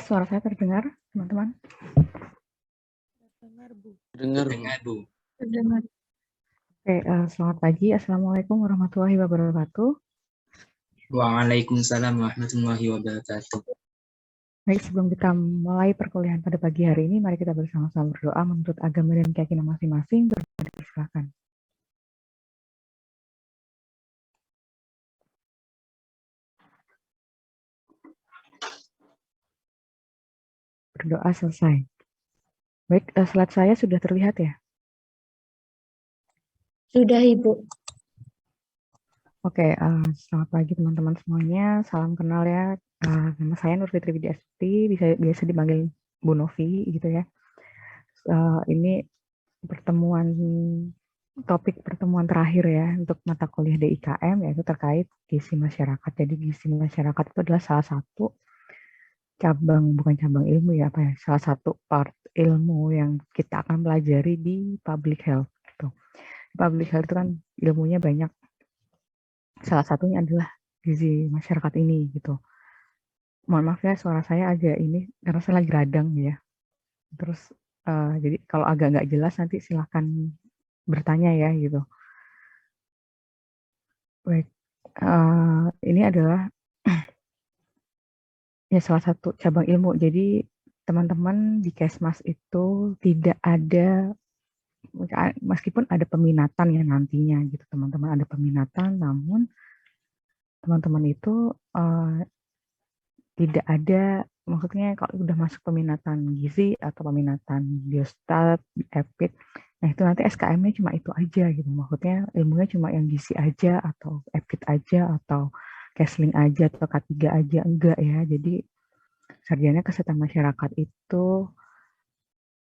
Suara saya terdengar, teman-teman? Dengar, Bu. Dengar, Bu. Dengar. Oke, selamat pagi. Assalamualaikum warahmatullahi wabarakatuh. Waalaikumsalam warahmatullahi wabarakatuh. Baik, sebelum kita mulai perkuliahan pada pagi hari ini, mari kita bersama-sama berdoa menurut agama dan keyakinan masing-masing. Silakan. Berdoa selesai. Baik, slide saya sudah terlihat ya? Sudah, Ibu. Oke, selamat pagi teman-teman semuanya. Salam kenal ya. Nama saya Nur Fitri Widiastuti, biasa dipanggil Bu Novi gitu ya. Ini topik pertemuan terakhir ya untuk mata kuliah DIKM, yaitu terkait gizi masyarakat. Jadi gizi masyarakat itu adalah salah satu bukan cabang ilmu ya, salah satu part ilmu yang kita akan pelajari di public health gitu. Public health itu kan ilmunya banyak. Salah satunya adalah gizi masyarakat ini gitu. Mohon maaf ya, suara saya agak ini karena saya lagi radang ya. Terus jadi kalau agak nggak jelas nanti silahkan bertanya ya gitu. Baik, ini adalah ya salah satu cabang ilmu. Jadi teman-teman di Kesmas itu tidak ada, meskipun ada peminatan ya nantinya gitu, teman-teman ada peminatan, namun teman-teman itu tidak ada, maksudnya kalau udah masuk peminatan gizi atau peminatan biostat, EPID, nah itu nanti SKM-nya cuma itu aja gitu, maksudnya ilmunya cuma yang gizi aja atau EPID aja atau Kesling aja atau K3 aja, enggak ya. Jadi sarjana kesehatan masyarakat itu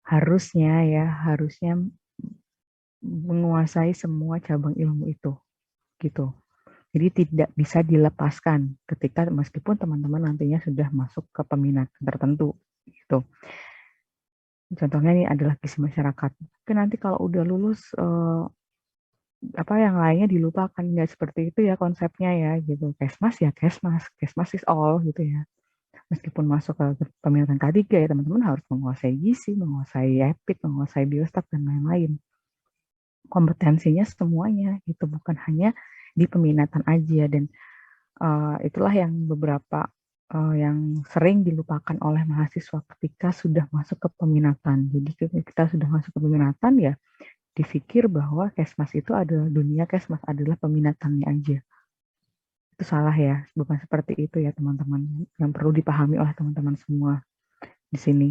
harusnya menguasai semua cabang ilmu itu gitu. Jadi tidak bisa dilepaskan ketika meskipun teman-teman nantinya sudah masuk ke peminatan tertentu gitu. Contohnya ini adalah gizi masyarakat. Tapi nanti kalau udah lulus apa yang lainnya dilupakan, nggak seperti itu ya konsepnya ya gitu. Kesmas ya kesmas, kesmas is all gitu ya. Meskipun masuk ke peminatan K3 ya teman-teman harus menguasai gizi, menguasai EPID, menguasai biostat dan lain-lain. Kompetensinya semuanya itu bukan hanya di peminatan aja, dan itulah yang beberapa yang sering dilupakan oleh mahasiswa ketika sudah masuk ke peminatan. Jadi ketika kita sudah masuk ke peminatan ya dipikir bahwa Kesmas itu adalah dunia Kesmas adalah peminatannya aja. Itu salah ya, bukan seperti itu ya teman-teman. Yang perlu dipahami oleh teman-teman semua di sini.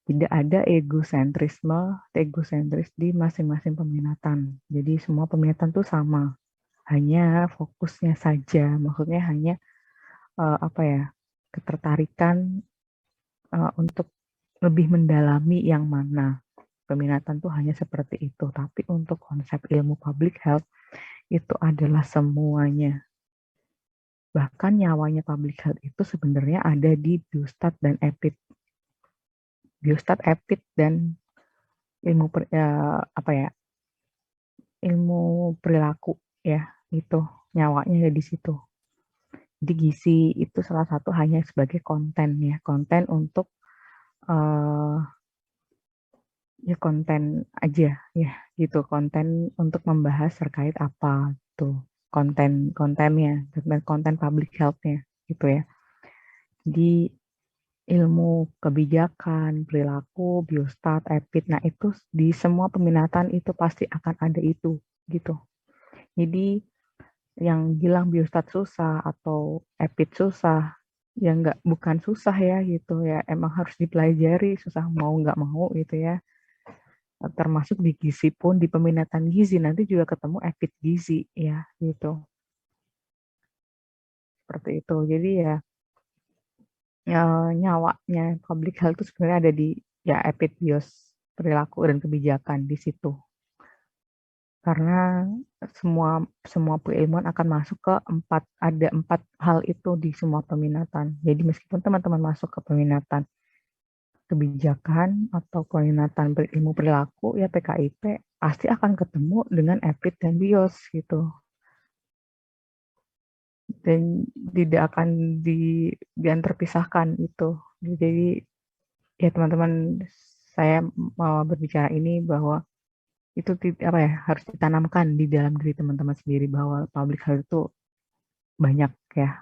Tidak ada egosentris di masing-masing peminatan. Jadi semua peminatan tuh sama. Hanya fokusnya saja, maksudnya hanya ketertarikan untuk lebih mendalami yang mana. Peminatan tuh hanya seperti itu. Tapi untuk konsep ilmu public health itu adalah semuanya. Bahkan nyawanya public health itu sebenarnya ada di biostat dan EPID. Biostat, EPID dan ilmu ilmu perilaku ya, itu nyawanya ada di situ. Jadi gizi itu salah satu hanya sebagai konten ya, konten untuk ya konten aja ya gitu, konten untuk membahas terkait apa tuh kontennya, konten public health-nya gitu ya. Di ilmu kebijakan, perilaku, biostat, EPID, nah itu di semua peminatan itu pasti akan ada itu gitu. Jadi yang bilang biostat susah atau EPID susah, ya bukan susah ya gitu ya, emang harus dipelajari, susah mau nggak mau gitu ya. Termasuk di gizi pun, di peminatan gizi nanti juga ketemu EPID gizi ya gitu. Seperti itu. Jadi ya nyawanya public health itu sebenarnya ada di ya EPID, bios, perilaku dan kebijakan di situ. Karena semua keilmuan akan masuk ke ada empat hal itu di semua peminatan. Jadi meskipun teman-teman masuk ke peminatan kebijakan atau peminatan ilmu perilaku ya PKIP, pasti akan ketemu dengan EPID dan bios gitu. dan tidak akan jangan terpisahkan itu. Jadi ya teman-teman, saya mau berbicara ini bahwa itu apa ya, harus ditanamkan di dalam diri teman-teman sendiri bahwa public health itu banyak ya,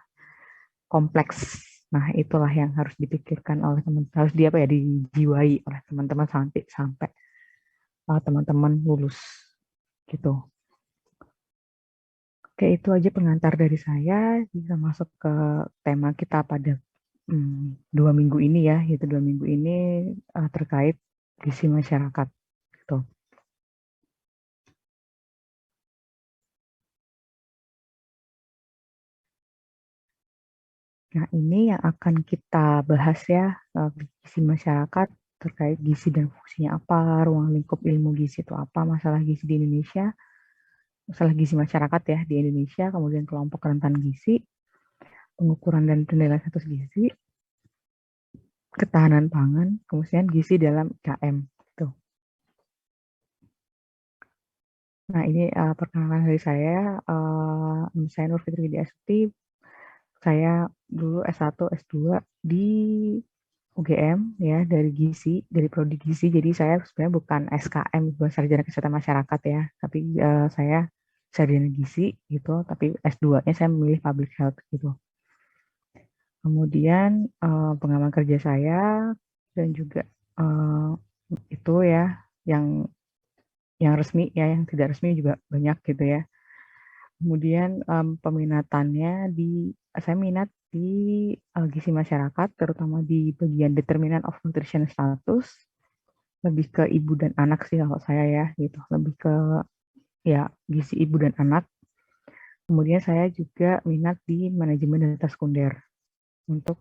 kompleks. Nah, itulah yang harus dipikirkan oleh teman, harus apa ya, dijiwai oleh teman-teman sampai sampai teman-teman lulus gitu. Oke, itu aja pengantar dari saya. Bisa masuk ke tema kita pada 2 minggu ini ya, yaitu 2 minggu ini terkait gizi masyarakat. Gitu. Nah, ini yang akan kita bahas ya, gizi masyarakat terkait gizi dan fungsinya apa, ruang lingkup ilmu gizi itu apa, masalah gizi di Indonesia, masalah gizi masyarakat ya di Indonesia, kemudian kelompok rentan gizi, pengukuran dan penilaian status gizi, ketahanan pangan, kemudian gizi dalam IKM. Gitu. Nah, ini perkenalan dari saya. Saya Nur Fitri Widiastuti. Saya dulu S1, S2 di UGM ya, dari gizi, dari prodi gizi. Jadi saya sebenarnya bukan SKM, bukan sarjana kesehatan masyarakat ya, tapi saya sarjana gizi gitu, tapi S2-nya saya memilih public health gitu. Kemudian pengalaman kerja saya dan juga itu ya, yang resmi ya, yang tidak resmi juga banyak gitu ya. Kemudian peminatannya saya minat di gizi masyarakat, terutama di bagian determinant of nutrition status, lebih ke ibu dan anak sih kalau saya ya, gitu. Lebih ke ya gizi ibu dan anak. Kemudian saya juga minat di manajemen data sekunder untuk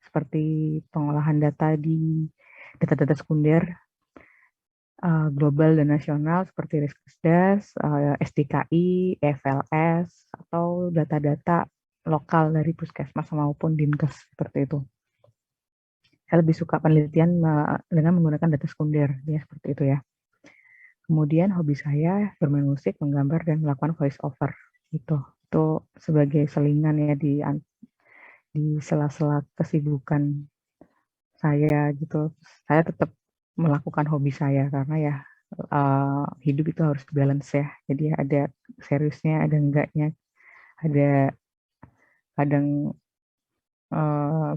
seperti pengolahan data di data-data sekunder global dan nasional seperti Riskesdas, SDKI, FLS, atau data-data lokal dari puskesmas maupun dinkes seperti itu. Saya lebih suka penelitian dengan menggunakan data sekunder, ya seperti itu ya. Kemudian hobi saya bermain musik, menggambar, dan melakukan voice over. Itu sebagai selingan ya di sela-sela kesibukan saya gitu. Saya tetap melakukan hobi saya karena ya hidup itu harus balance ya. Jadi ada seriusnya, ada enggaknya, ada kadang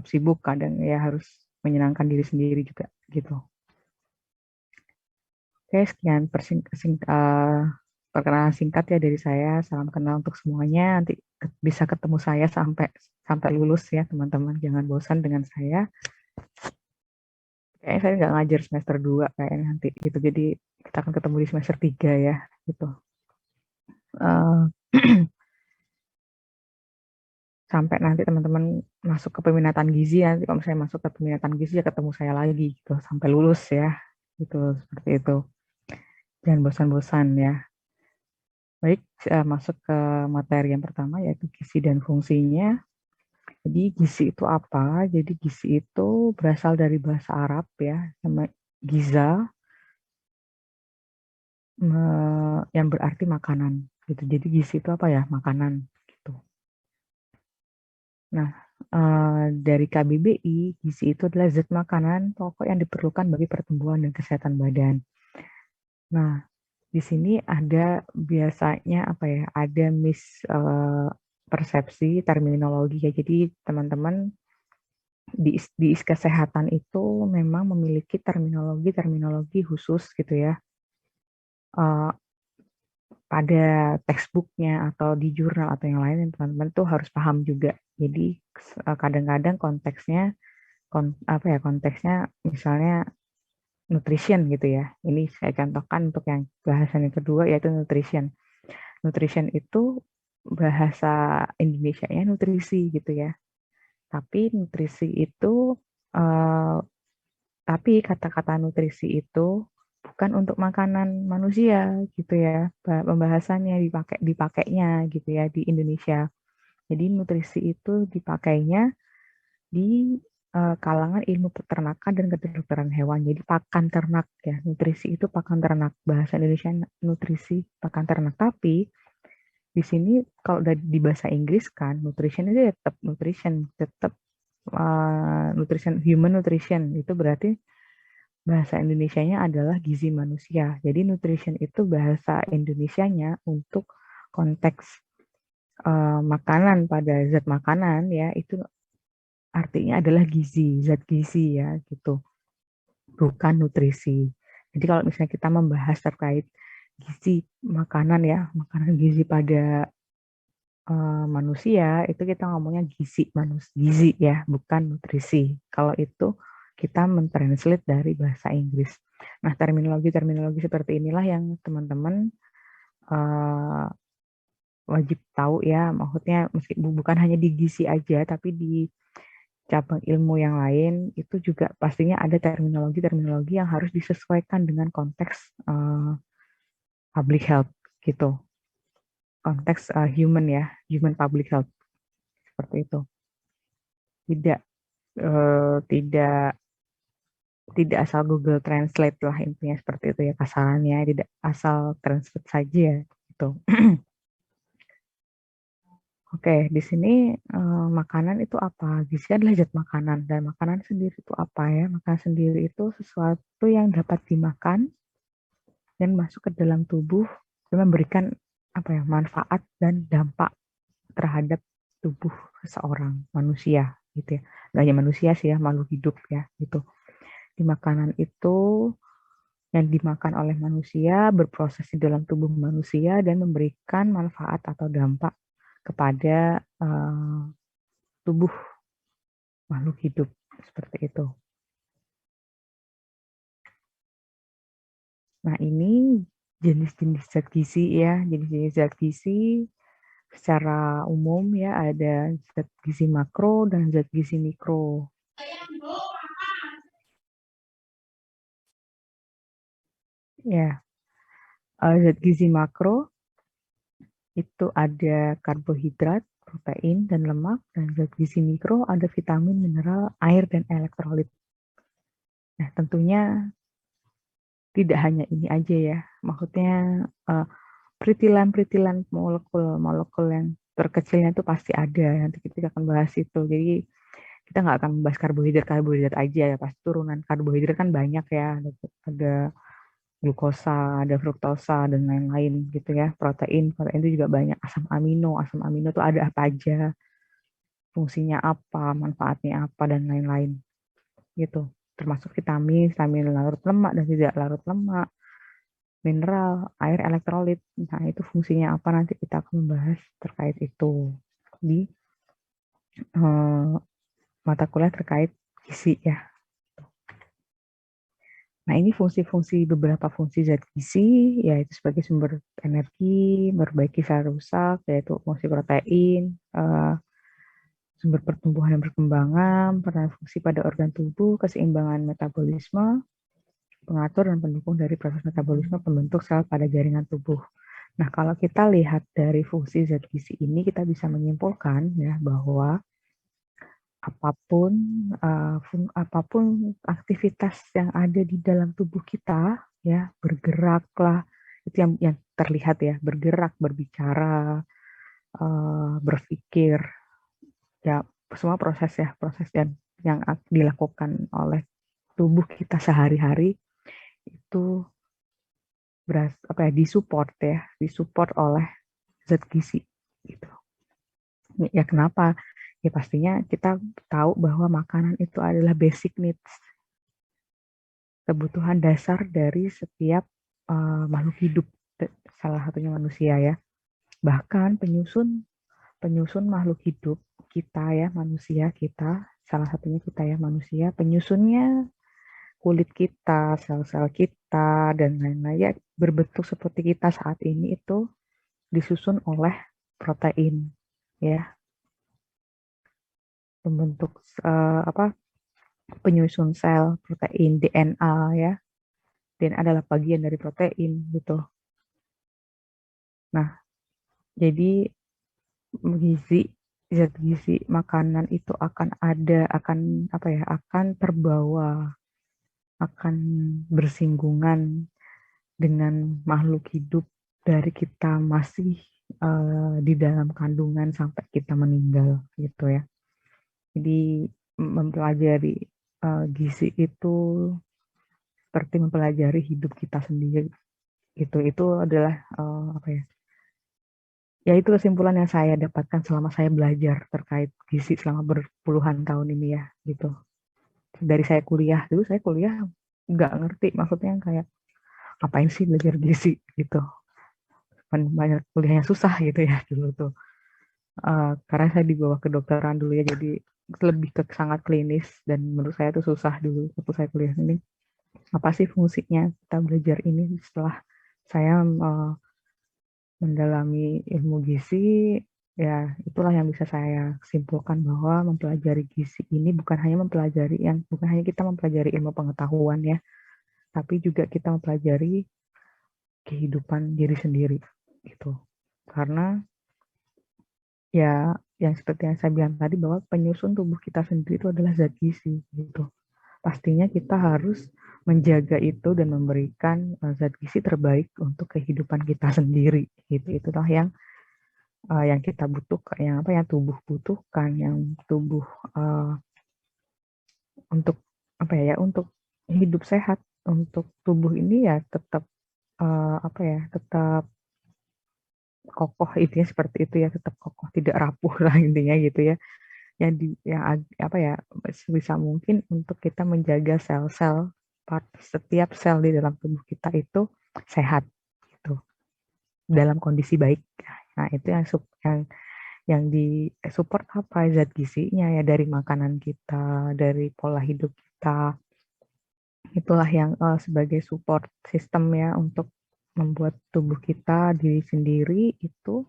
sibuk, kadang ya harus menyenangkan diri sendiri juga gitu. Oke, sekian perkenalan singkat ya dari saya. Salam kenal untuk semuanya. Nanti bisa ketemu saya sampai lulus ya teman-teman. Jangan bosan dengan saya. Kayaknya saya nggak ngajar semester 2 kayaknya nanti gitu. Jadi kita akan ketemu di semester 3 ya gitu. Uh, sampai nanti teman-teman masuk ke peminatan gizi, nanti kalau saya masuk ke peminatan gizi ya ketemu saya lagi gitu sampai lulus ya. Gitu, seperti itu. Jangan bosan-bosan ya. Baik, masuk ke materi yang pertama yaitu gizi dan fungsinya. Jadi gizi itu apa? Jadi gizi itu berasal dari bahasa Arab ya, nama giza, yang berarti makanan. Gitu. Jadi gizi itu apa ya? Makanan. Gitu. Nah, dari KBBI, gizi itu adalah zat makanan pokok yang diperlukan bagi pertumbuhan dan kesehatan badan. Nah, di sini ada biasanya apa ya? Ada persepsi terminologi ya. Jadi teman-teman di kesehatan itu memang memiliki terminologi khusus gitu ya. Pada textbooknya atau di jurnal atau yang lain, teman-teman tuh harus paham juga. Jadi kadang-kadang konteksnya misalnya nutrition gitu ya. Ini saya contohkan untuk yang bahasan yang kedua yaitu nutrition. Nutrition itu bahasa Indonesianya nutrisi gitu ya. Tapi nutrisi itu tapi kata-kata nutrisi itu bukan untuk makanan manusia gitu ya. Pembahasannya dipakainya gitu ya di Indonesia. Jadi nutrisi itu dipakainya di kalangan ilmu peternakan dan kedokteran hewan. Jadi pakan ternak ya. Nutrisi itu pakan ternak. Bahasa Indonesia nutrisi pakan ternak. Tapi di sini kalau di bahasa Inggris kan nutrition itu tetap nutrition, tetap nutrition, human nutrition, itu berarti bahasa Indonesianya adalah gizi manusia. Jadi nutrition itu bahasa Indonesianya untuk konteks makanan, pada zat makanan ya, itu artinya adalah gizi, zat gizi ya gitu, bukan nutrisi. Jadi kalau misalnya kita membahas terkait gizi makanan ya, makanan gizi pada manusia, itu kita ngomongnya gizi ya, bukan nutrisi. Kalau itu kita mentranslate dari bahasa Inggris. Nah, terminologi seperti inilah yang teman-teman wajib tahu ya, maksudnya bukan hanya di gizi aja, tapi di cabang ilmu yang lain itu juga pastinya ada terminologi yang harus disesuaikan dengan konteks public health gitu, konteks human ya, human public health seperti itu. Tidak tidak asal Google Translate lah, intinya seperti itu ya kasarannya, tidak asal translate saja gitu. Oke, di sini makanan itu apa? Gizi adalah zat makanan, dan makanan sendiri itu apa ya? Makanan sendiri itu sesuatu yang dapat dimakan dan masuk ke dalam tubuh dan memberikan apa ya, manfaat dan dampak terhadap tubuh seseorang manusia gitu ya. Nggak hanya manusia sih ya, makhluk hidup ya gitu. Di makanan itu yang dimakan oleh manusia berproses di dalam tubuh manusia dan memberikan manfaat atau dampak kepada tubuh makhluk hidup seperti itu. Nah, ini jenis-jenis zat gizi ya, jenis-jenis zat gizi secara umum ya, ada zat gizi makro dan zat gizi mikro. Ya, zat gizi makro itu ada karbohidrat, protein, dan lemak, dan zat gizi mikro ada vitamin, mineral, air, dan elektrolit. Nah, tentunya tidak hanya ini aja ya, maksudnya peritilan-peritilan molekul yang terkecilnya itu pasti ada, nanti kita akan bahas itu. Jadi kita nggak akan membahas karbohidrat aja ya, pasti turunan karbohidrat kan banyak ya, ada glukosa, ada fruktosa, dan lain-lain gitu ya. Protein itu juga banyak. Asam amino itu ada apa aja, fungsinya apa, manfaatnya apa, dan lain-lain gitu. Termasuk vitamin larut lemak dan tidak larut lemak, mineral, air, elektrolit. Nah, itu fungsinya apa, nanti kita akan membahas terkait itu di mata kuliah terkait gizi ya. Nah, ini beberapa fungsi zat gizi, yaitu sebagai sumber energi, memperbaiki sel rusak, yaitu fungsi protein, sumber pertumbuhan dan perkembangan, peran fungsi pada organ tubuh, keseimbangan metabolisme, pengatur dan pendukung dari proses metabolisme pembentuk sel pada jaringan tubuh. Nah, kalau kita lihat dari fungsi zat gizi ini, kita bisa menyimpulkan ya bahwa apapun aktivitas yang ada di dalam tubuh kita ya, bergeraklah, itu yang terlihat ya, bergerak, berbicara, berpikir ya, semua proses yang dilakukan oleh tubuh kita sehari-hari itu disupport oleh zat gizi gitu. Ya, kenapa? Ya pastinya kita tahu bahwa makanan itu adalah basic needs, kebutuhan dasar dari setiap makhluk hidup, salah satunya manusia ya. Bahkan penyusun makhluk hidup kita ya, manusia kita, salah satunya kita ya manusia, penyusunnya kulit kita, sel-sel kita, dan lain-lain ya, berbentuk seperti kita saat ini itu disusun oleh protein ya, pembentuk penyusun sel protein, DNA ya. DNA adalah bagian dari protein gitu. Nah, jadi zat gizi makanan itu akan terbawa, akan bersinggungan dengan makhluk hidup dari kita masih di dalam kandungan sampai kita meninggal gitu ya. Jadi mempelajari gizi itu seperti mempelajari hidup kita sendiri gitu. Itu adalah apa ya? Ya itu kesimpulan yang saya dapatkan selama saya belajar terkait gizi selama berpuluhan tahun ini ya gitu. Dari saya kuliah dulu, saya kuliah nggak ngerti, maksudnya kayak ngapain sih belajar gizi gitu. Banyak kuliahnya susah gitu ya dulu tuh. Karena saya di bawah kedokteran dulu ya, jadi lebih ke sangat klinis dan menurut saya itu susah dulu waktu saya kuliah ini. Apa sih fungsinya kita belajar ini? Setelah saya mendalami ilmu gizi, ya itulah yang bisa saya simpulkan bahwa mempelajari gizi ini bukan hanya kita mempelajari ilmu pengetahuan ya, tapi juga kita mempelajari kehidupan diri sendiri gitu. Karena ya yang seperti yang saya bilang tadi bahwa penyusun tubuh kita sendiri itu adalah zat gizi gitu. Pastinya kita harus menjaga itu dan memberikan zat gizi terbaik untuk kehidupan kita sendiri gitu. Itulah yang kita butuhkan, yang apa yang tubuh butuhkan, yang tubuh untuk apa ya, untuk hidup sehat, untuk tubuh ini ya tetap apa ya, tetap kokoh, intinya seperti itu ya, tetap kokoh, tidak rapuh lah intinya gitu ya. Yang apa ya, sebisa mungkin untuk kita menjaga sel-sel, setiap sel di dalam tubuh kita itu sehat gitu, dalam kondisi baik. Nah, itu yang di support apa, zat gizinya ya, dari makanan kita, dari pola hidup kita. Itulah yang sebagai support sistem ya untuk membuat tubuh kita diri sendiri itu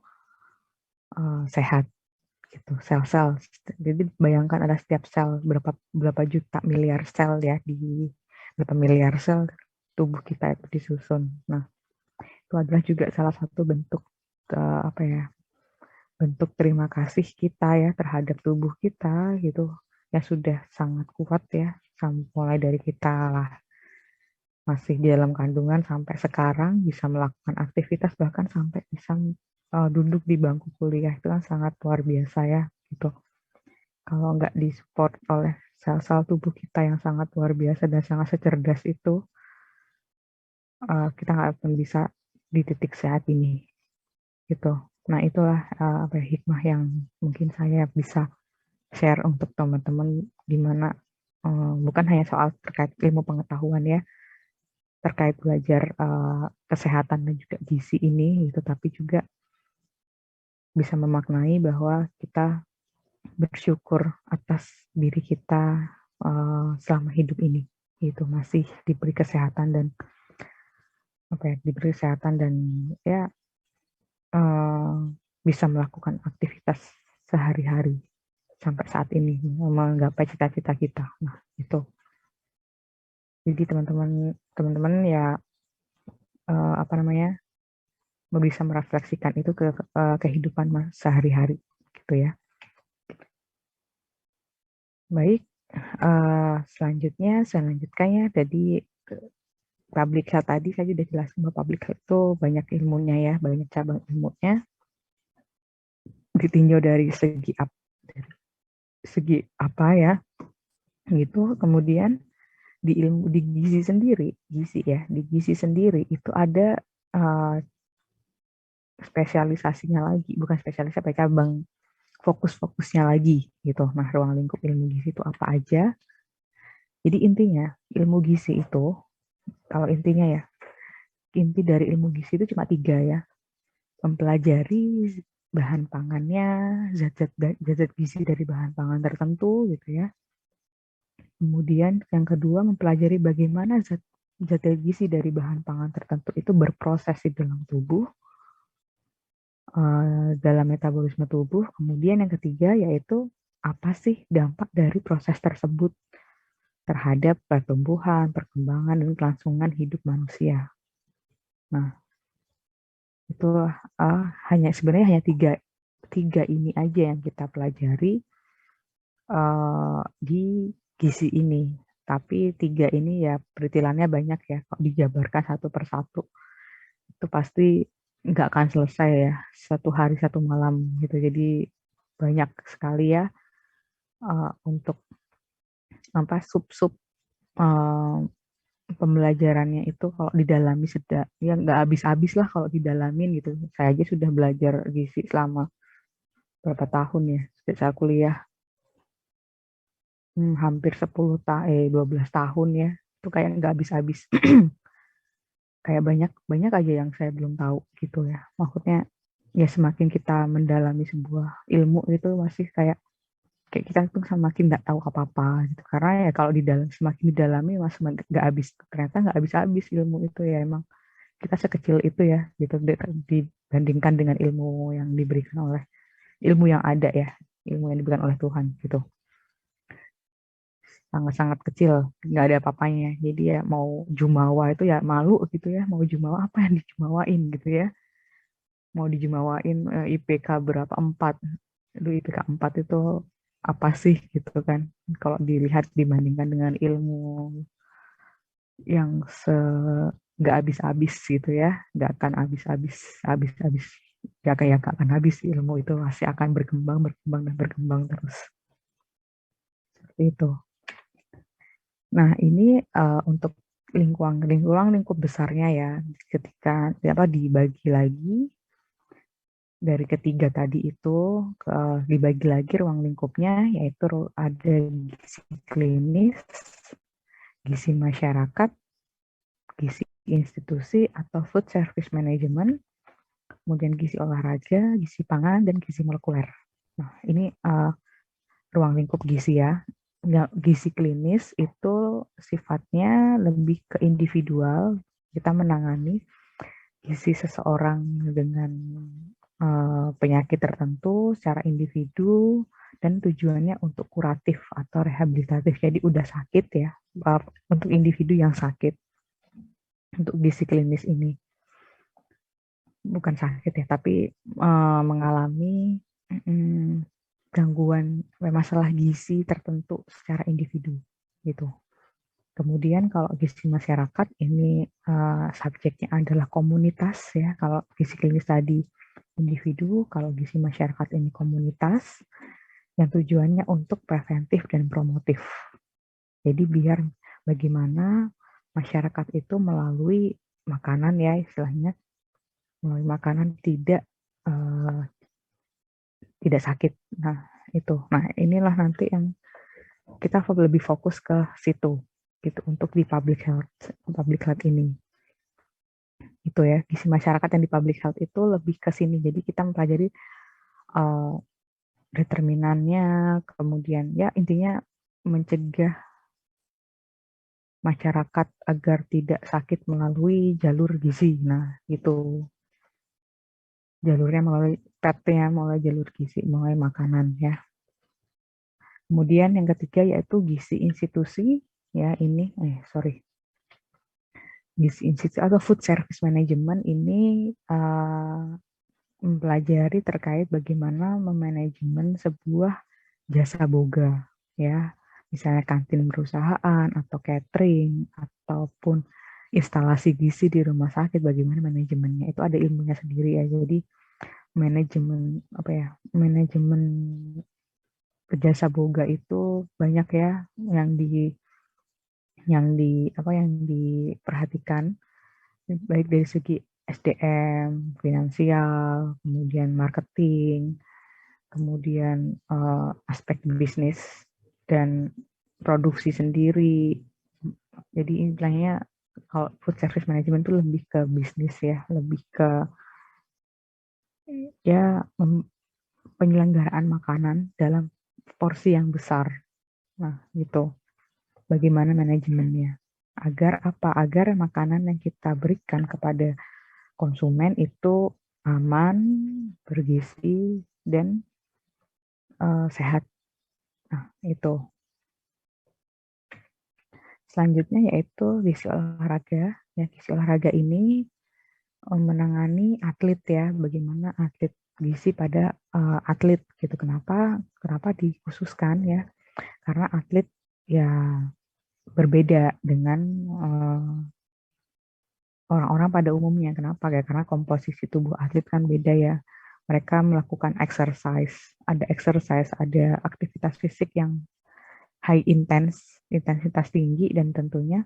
sehat gitu, sel-sel. Jadi bayangkan ada setiap sel berapa juta miliar sel ya, di berapa miliar sel tubuh kita itu disusun. Nah, itu adalah juga salah satu bentuk apa ya, bentuk terima kasih kita ya terhadap tubuh kita gitu, yang sudah sangat kuat ya, mulai dari kita lah masih di dalam kandungan sampai sekarang bisa melakukan aktivitas, bahkan sampai bisa duduk di bangku kuliah, itu kan sangat luar biasa ya gitu. Kalau nggak disupport oleh sel-sel tubuh kita yang sangat luar biasa dan sangat secerdas itu, kita nggak akan bisa di titik saat ini gitu. Nah, itulah apa ya, hikmah yang mungkin saya bisa share untuk teman-teman, gimana bukan hanya soal terkait ilmu pengetahuan ya, terkait belajar kesehatan dan juga gizi ini gitu, tapi juga bisa memaknai bahwa kita bersyukur atas diri kita selama hidup ini gitu, masih diberi kesehatan dan apa ya, diberi kesehatan dan ya bisa melakukan aktivitas sehari-hari sampai saat ini menggapai cita-cita kita. Nah, itu. Jadi teman-teman ya apa namanya, bisa merefleksikan itu ke kehidupan sehari-hari gitu ya. Baik, selanjutnya saya lanjutkan ya. Jadi public health tadi saya sudah jelaskan bahwa public health itu banyak ilmunya ya, banyak cabang ilmunya. Ditinjau dari segi apa ya, gitu. Kemudian di ilmu di gizi sendiri, di gizi sendiri itu ada spesialisasinya lagi, bukan spesialisasi, apa cabang fokus-fokusnya lagi gitu. Nah, ruang lingkup ilmu gizi itu apa aja? Jadi intinya ilmu gizi itu, kalau intinya ya, inti dari ilmu gizi itu cuma 3 ya. Mempelajari bahan pangannya, zat-zat gizi dari bahan pangan tertentu gitu ya. Kemudian yang kedua, mempelajari bagaimana zat gizi dari bahan pangan tertentu itu berproses di dalam tubuh, dalam metabolisme tubuh. Kemudian yang ketiga yaitu apa sih dampak dari proses tersebut terhadap pertumbuhan, perkembangan, dan kelangsungan hidup manusia. Nah, itu sebenarnya hanya tiga ini aja yang kita pelajari di gizi ini. Tapi 3 ini ya peritilannya banyak ya, kok dijabarkan satu persatu itu pasti nggak akan selesai ya, satu hari satu malam gitu. Jadi banyak sekali ya untuk apa sub-sub pembelajarannya itu kalau didalami sudah ya nggak habis-habis lah kalau didalamin gitu. Saya aja sudah belajar gizi selama berapa tahun ya sejak saya kuliah, hampir 12 tahun ya, itu kayak nggak habis-habis. Kayak banyak banyak aja yang saya belum tahu gitu ya, maksudnya ya semakin kita mendalami sebuah ilmu itu masih kayak kayak kita tuh semakin nggak tahu apa-apa gitu, karena ya kalau semakin didalami mas nggak habis, ternyata nggak habis-habis ilmu itu ya, emang kita sekecil itu ya gitu dibandingkan dengan ilmu yang diberikan oleh ilmu yang ada ya, ilmu yang diberikan oleh Tuhan gitu, sangat-sangat kecil, nggak ada apa-apanya. Jadi ya mau jumawa itu ya malu gitu ya, mau jumawa apa yang dijumawain gitu ya, mau dijumawain IPK berapa 4, lu IPK 4 itu apa sih gitu kan, kalau dilihat dibandingkan dengan ilmu yang nggak habis-habis gitu ya, nggak akan habis-habis, nggak kayak nggak akan habis, ilmu itu masih akan berkembang berkembang dan berkembang terus seperti itu. Nah, ini untuk lingkup besarnya ya, ketika apa dibagi lagi dari ketiga tadi itu dibagi lagi ruang lingkupnya, yaitu ada gizi klinis, gizi masyarakat, gizi institusi atau food service management, kemudian gizi olahraga, gizi pangan, dan gizi molekuler. Nah, ini ruang lingkup gizi ya. Gizi klinis itu sifatnya lebih ke individual. Kita menangani gizi seseorang dengan penyakit tertentu secara individu dan tujuannya untuk kuratif atau rehabilitatif. Jadi udah sakit ya, untuk individu yang sakit. Untuk gizi klinis ini bukan sakit ya, tapi mengalami gangguan masalah gizi tertentu secara individu gitu. Kemudian kalau gizi masyarakat ini subjeknya adalah komunitas ya. Kalau gizi klinis tadi individu, kalau gizi masyarakat ini komunitas yang tujuannya untuk preventif dan promotif. Jadi biar bagaimana masyarakat itu melalui makanan ya istilahnya, melalui makanan tidak sakit. Nah, itu. Nah, inilah nanti yang kita lebih fokus ke situ gitu untuk di public health ini. Itu ya, gizi masyarakat yang di public health itu lebih ke sini. Jadi kita mempelajari determinannya, kemudian ya intinya mencegah masyarakat agar tidak sakit melalui jalur gizi. Nah, itu jalurnya melalui PET-nya, melalui jalur gizi, melalui makanan ya. Kemudian yang ketiga yaitu gizi institusi ya, ini gizi institusi atau food service management ini mempelajari terkait bagaimana memanajemen sebuah jasa boga ya, misalnya kantin perusahaan atau catering ataupun instalasi gizi di rumah sakit, bagaimana manajemennya, itu ada ilmunya sendiri ya. Jadi manajemen manajemen jasa boga itu banyak ya yang diperhatikan, baik dari segi SDM, finansial, kemudian marketing, kemudian aspek bisnis dan produksi sendiri. Jadi istilahnya kalau food service management itu lebih ke bisnis ya, lebih ke ya penyelenggaraan makanan dalam porsi yang besar. Nah, gitu. Bagaimana manajemennya? Agar apa? Agar makanan yang kita berikan kepada konsumen itu aman, bergizi, dan sehat. Nah, itu. Selanjutnya yaitu gizi olahraga. Ya, gizi olahraga ini menangani atlet ya, bagaimana atlet gizi pada atlet gitu. Kenapa dikhususkan ya? Karena atlet ya berbeda dengan orang-orang pada umumnya. Kenapa? Ya, karena komposisi tubuh atlet kan beda ya. Mereka melakukan exercise, ada aktivitas fisik yang intensitas tinggi, dan tentunya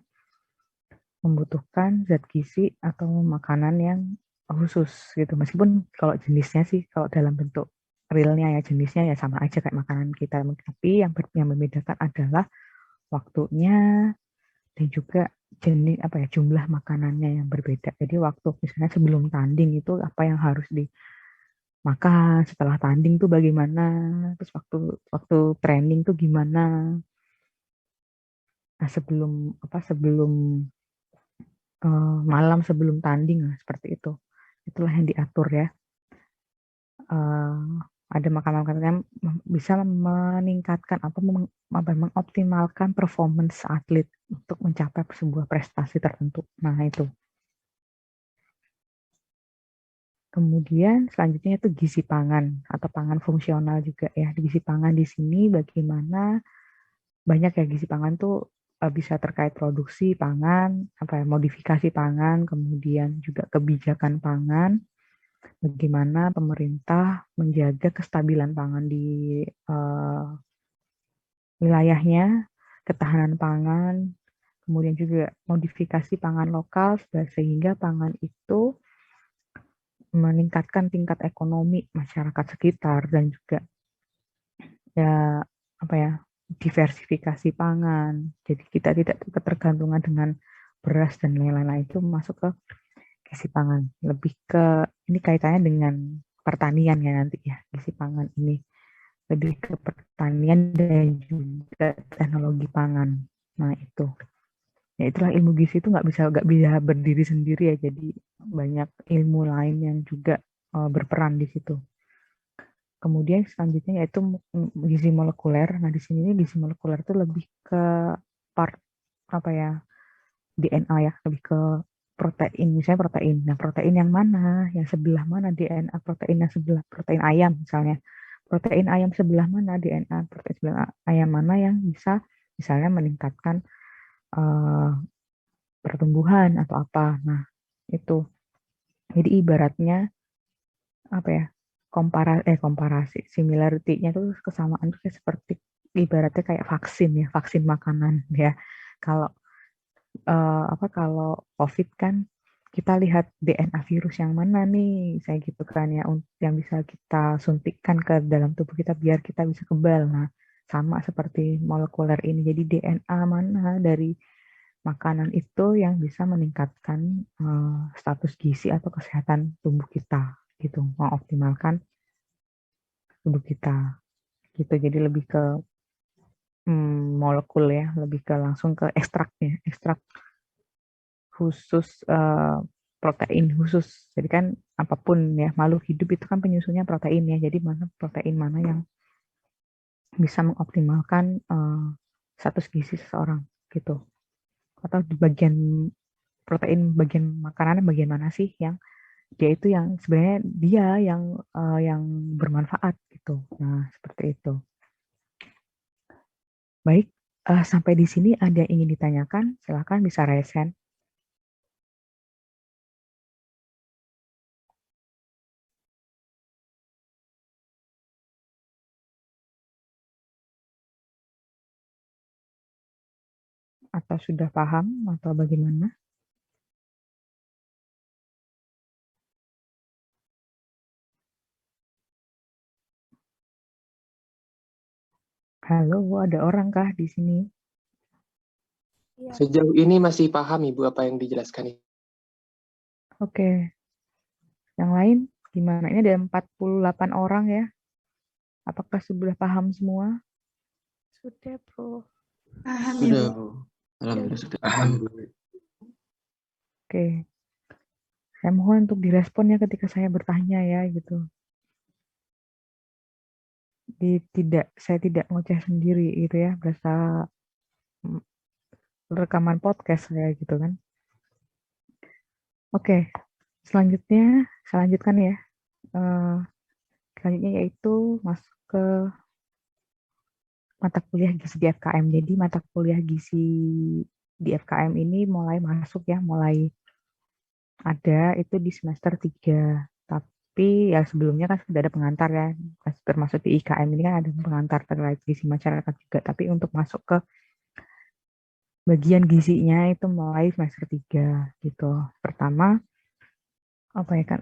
membutuhkan zat gizi atau makanan yang khusus gitu. Meskipun kalau jenisnya sih, kalau dalam bentuk realnya ya jenisnya ya sama aja kayak makanan kita. Tapi yang membedakan adalah waktunya dan juga jenis apa ya, jumlah makanannya yang berbeda. Jadi waktu misalnya sebelum tanding itu apa yang harus dimakan, setelah tanding tuh bagaimana, terus waktu waktu training tuh gimana. Nah, sebelum malam sebelum tanding lah, seperti itu. Itulah yang diatur ya. Ada makanan-makanan yang bisa meningkatkan atau mengoptimalkan performance atlet untuk mencapai sebuah prestasi tertentu. Nah, itu. Kemudian selanjutnya itu gizi pangan atau pangan fungsional juga ya. Gizi pangan di sini bagaimana banyak ya, gizi pangan tuh bisa terkait produksi pangan, apa ya, modifikasi pangan, kemudian juga kebijakan pangan, bagaimana pemerintah menjaga kestabilan pangan di wilayahnya, ketahanan pangan, kemudian juga modifikasi pangan lokal sehingga pangan itu meningkatkan tingkat ekonomi masyarakat sekitar, dan juga ya apa ya, diversifikasi pangan. Jadi kita tidak ketergantungan dengan beras dan lain-lain, itu masuk ke gizi pangan. Lebih ke ini kaitannya dengan pertanian ya nanti ya, gizi pangan ini lebih ke pertanian dan juga teknologi pangan. Nah, itu. Ya itulah, ilmu gizi itu nggak bisa berdiri sendiri ya. Jadi banyak ilmu lain yang juga berperan di situ. Kemudian selanjutnya yaitu gizi molekuler. Nah, di sini gizi molekuler itu lebih ke part apa ya, DNA ya, lebih ke protein, misalnya protein. Nah, protein yang mana, yang sebelah mana DNA protein yang sebelah, protein ayam misalnya. Protein ayam sebelah mana, DNA protein sebelah ayam mana yang bisa misalnya meningkatkan pertumbuhan atau apa. Nah, itu. Jadi ibaratnya apa ya? Komparasi similarity-nya tuh, kesamaan tuh kayak seperti ibaratnya kayak vaksin ya, vaksin makanan ya. Kalau kalau COVID kan kita lihat DNA virus yang mana nih, saya gitu kan ya, yang bisa kita suntikkan ke dalam tubuh kita biar kita bisa kebal. Nah, sama seperti molekuler ini. Jadi DNA mana dari makanan itu yang bisa meningkatkan status gizi atau kesehatan tubuh kita gitu, mengoptimalkan tubuh kita gitu. Jadi lebih ke molekul ya, lebih ke langsung ke ekstraknya, ekstrak khusus, protein khusus. Jadi kan apapun ya, makhluk hidup itu kan penyusunnya protein ya. Jadi protein mana yang bisa mengoptimalkan status gizi seseorang gitu. Atau di bagian protein, bagian makanan bagian mana sih yang dia itu yang sebenarnya dia yang bermanfaat gitu. Nah, seperti itu. Baik, sampai di sini ada yang ingin ditanyakan, silakan bisa raise hand. Atau sudah paham atau bagaimana? Halo, ada orang kah di sini? Sejauh ini masih paham Ibu apa yang dijelaskan. Oke, yang lain gimana? Ini ada 48 orang ya. Apakah sudah paham semua? Sudah, Bro. Paham, Sudah, Ibu. Bu. Alhamdulillah sudah Paham, paham. Bu. Oke, saya mohon untuk direspon ya ketika saya bertanya ya gitu. Saya tidak ngoceh sendiri gitu ya, berasa rekaman podcast saya gitu kan. Oke, selanjutnya saya lanjutkan ya. Selanjutnya yaitu masuk ke mata kuliah gizi di FKM. Jadi mata kuliah gizi di FKM ini mulai masuk ya, mulai Ada itu di semester 3. Tapi ya sebelumnya kan sudah ada pengantar ya. Termasuk di IKM ini kan ada pengantar terkait gizi masyarakat juga. Tapi untuk masuk ke bagian gizinya itu mulai semester 3 gitu. Pertama apa ya kan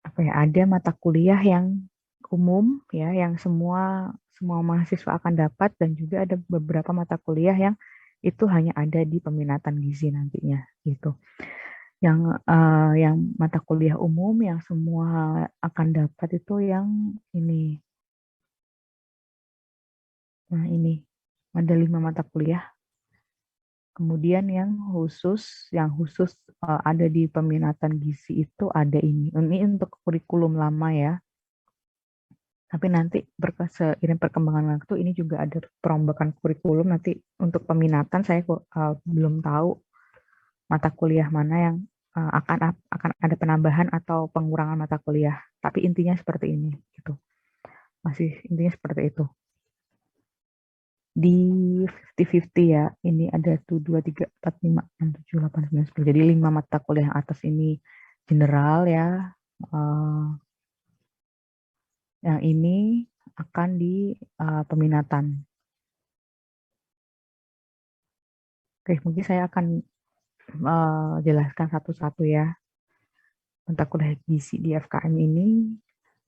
apa ya, ada mata kuliah yang umum ya, yang semua mahasiswa akan dapat, dan juga ada beberapa mata kuliah yang itu hanya ada di peminatan gizi nantinya gitu. Yang mata kuliah umum yang semua akan dapat itu yang ini. Nah, ini ada 5 mata kuliah. Kemudian yang khusus ada di peminatan gizi itu ada ini. Ini untuk kurikulum lama ya. Tapi nanti seiring perkembangan waktu ini juga ada perombakan kurikulum. Nanti untuk peminatan saya belum tahu mata kuliah mana yang akan ada penambahan atau pengurangan mata kuliah. Tapi intinya seperti ini gitu. Masih intinya seperti itu. Di 50-50 ya. Ini ada 1, 2, 3, 4, 5, 6, 7, 8, 9, 10. Jadi 5 mata kuliah yang atas ini general ya. Yang ini akan di peminatan. Oke, mungkin saya akan jelaskan satu-satu ya. Mata kuliah gizi di FKM ini,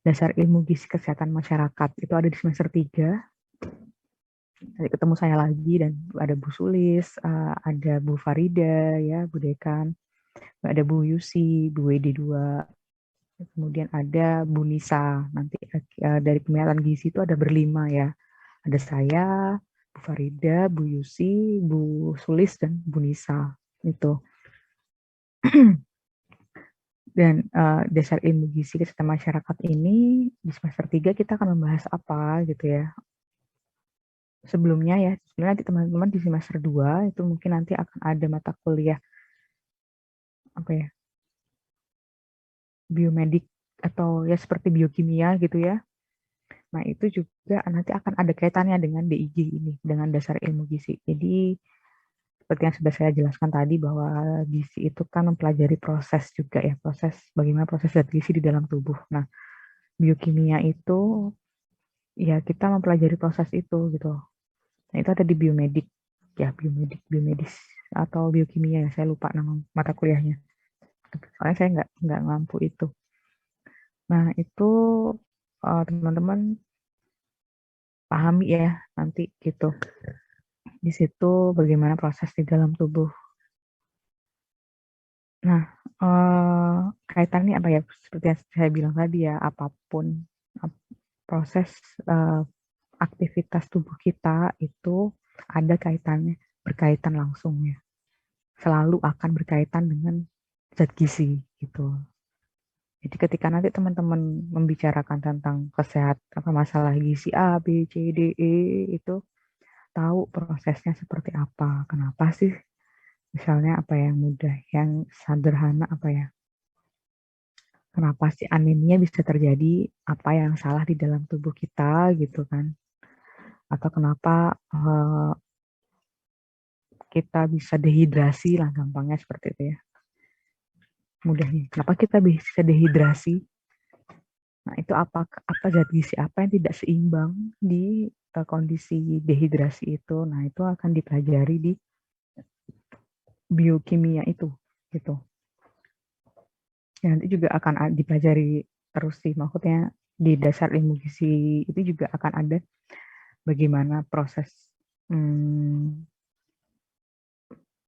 dasar ilmu gizi kesehatan masyarakat, itu ada di semester 3. Tadi ketemu saya lagi, dan ada Bu Sulis, ada Bu Farida, ya, Bu Dekan, ada Bu Yusi, Bu WD2, kemudian ada Bu Nisa. Nanti dari peminatan gizi itu ada berlima ya. Ada saya, Bu Farida, Bu Yusi, Bu Sulis, dan Bu Nisa. Itu. Dan dasar ilmu gizi kesehatan masyarakat ini di semester 3 kita akan membahas apa gitu ya. Sebelumnya nanti teman-teman di semester 2 itu mungkin nanti akan ada mata kuliah apa ya, biomedik atau ya seperti biokimia gitu ya. Nah, itu juga nanti akan ada kaitannya dengan DIG ini, dengan dasar ilmu gizi. Jadi seperti yang sudah saya jelaskan tadi bahwa gizi itu kan mempelajari proses juga ya, bagaimana proses zat gizi di dalam tubuh. Nah, biokimia itu ya kita mempelajari proses itu gitu. Nah, itu ada di biomedik ya, biomedis atau biokimia ya, saya lupa nama mata kuliahnya. Soalnya saya nggak mampu itu. Nah, itu teman-teman pahami ya nanti gitu. Di situ bagaimana proses di dalam tubuh. Nah, kaitannya apa ya? Seperti yang saya bilang tadi ya, apapun proses aktivitas tubuh kita itu ada kaitannya, berkaitan langsung ya. Selalu akan berkaitan dengan zat gizi gitu. Jadi ketika nanti teman-teman membicarakan tentang masalah gizi A, B, C, D, E, itu tahu prosesnya seperti apa. Kenapa sih? Misalnya apa yang mudah, yang sederhana apa ya? Kenapa sih anemia bisa terjadi? Apa yang salah di dalam tubuh kita gitu kan? Atau kenapa kita bisa dehidrasi lah, gampangnya seperti itu ya. Mudahnya. Kenapa kita bisa dehidrasi? Nah, itu apa zat gizi apa yang tidak seimbang di kondisi dehidrasi itu. Nah, itu akan dipelajari di biokimia itu gitu. Ya, nanti juga akan dipelajari terus sih, maksudnya di dasar ilmu gizi itu juga akan ada bagaimana proses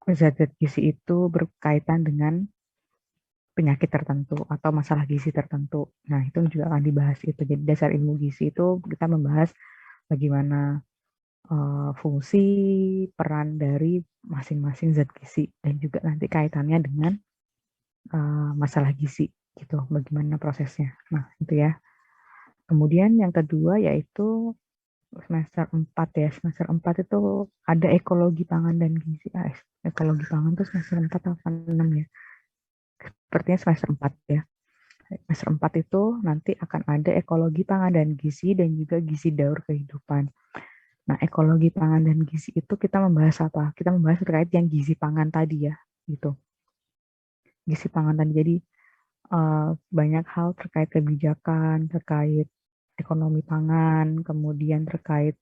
zat-zat gizi itu berkaitan dengan penyakit tertentu atau masalah gizi tertentu. Nah, itu juga akan dibahas itu. Jadi dasar ilmu gizi itu kita membahas bagaimana fungsi, peran dari masing-masing zat gizi, dan juga nanti kaitannya dengan masalah gizi gitu, bagaimana prosesnya. Nah, itu ya. Kemudian yang kedua yaitu semester 4 ya. Semester 4 itu ada ekologi pangan dan gizi. Ekologi pangan itu semester 4 atau 6 ya. Sepertinya semester 4 ya. Semester 4 itu nanti akan ada ekologi pangan dan gizi, dan juga gizi daur kehidupan. Nah, ekologi pangan dan gizi itu kita membahas apa? Kita membahas terkait yang gizi pangan tadi ya, gitu. Gizi pangan tadi, jadi banyak hal terkait kebijakan, terkait ekonomi pangan, kemudian terkait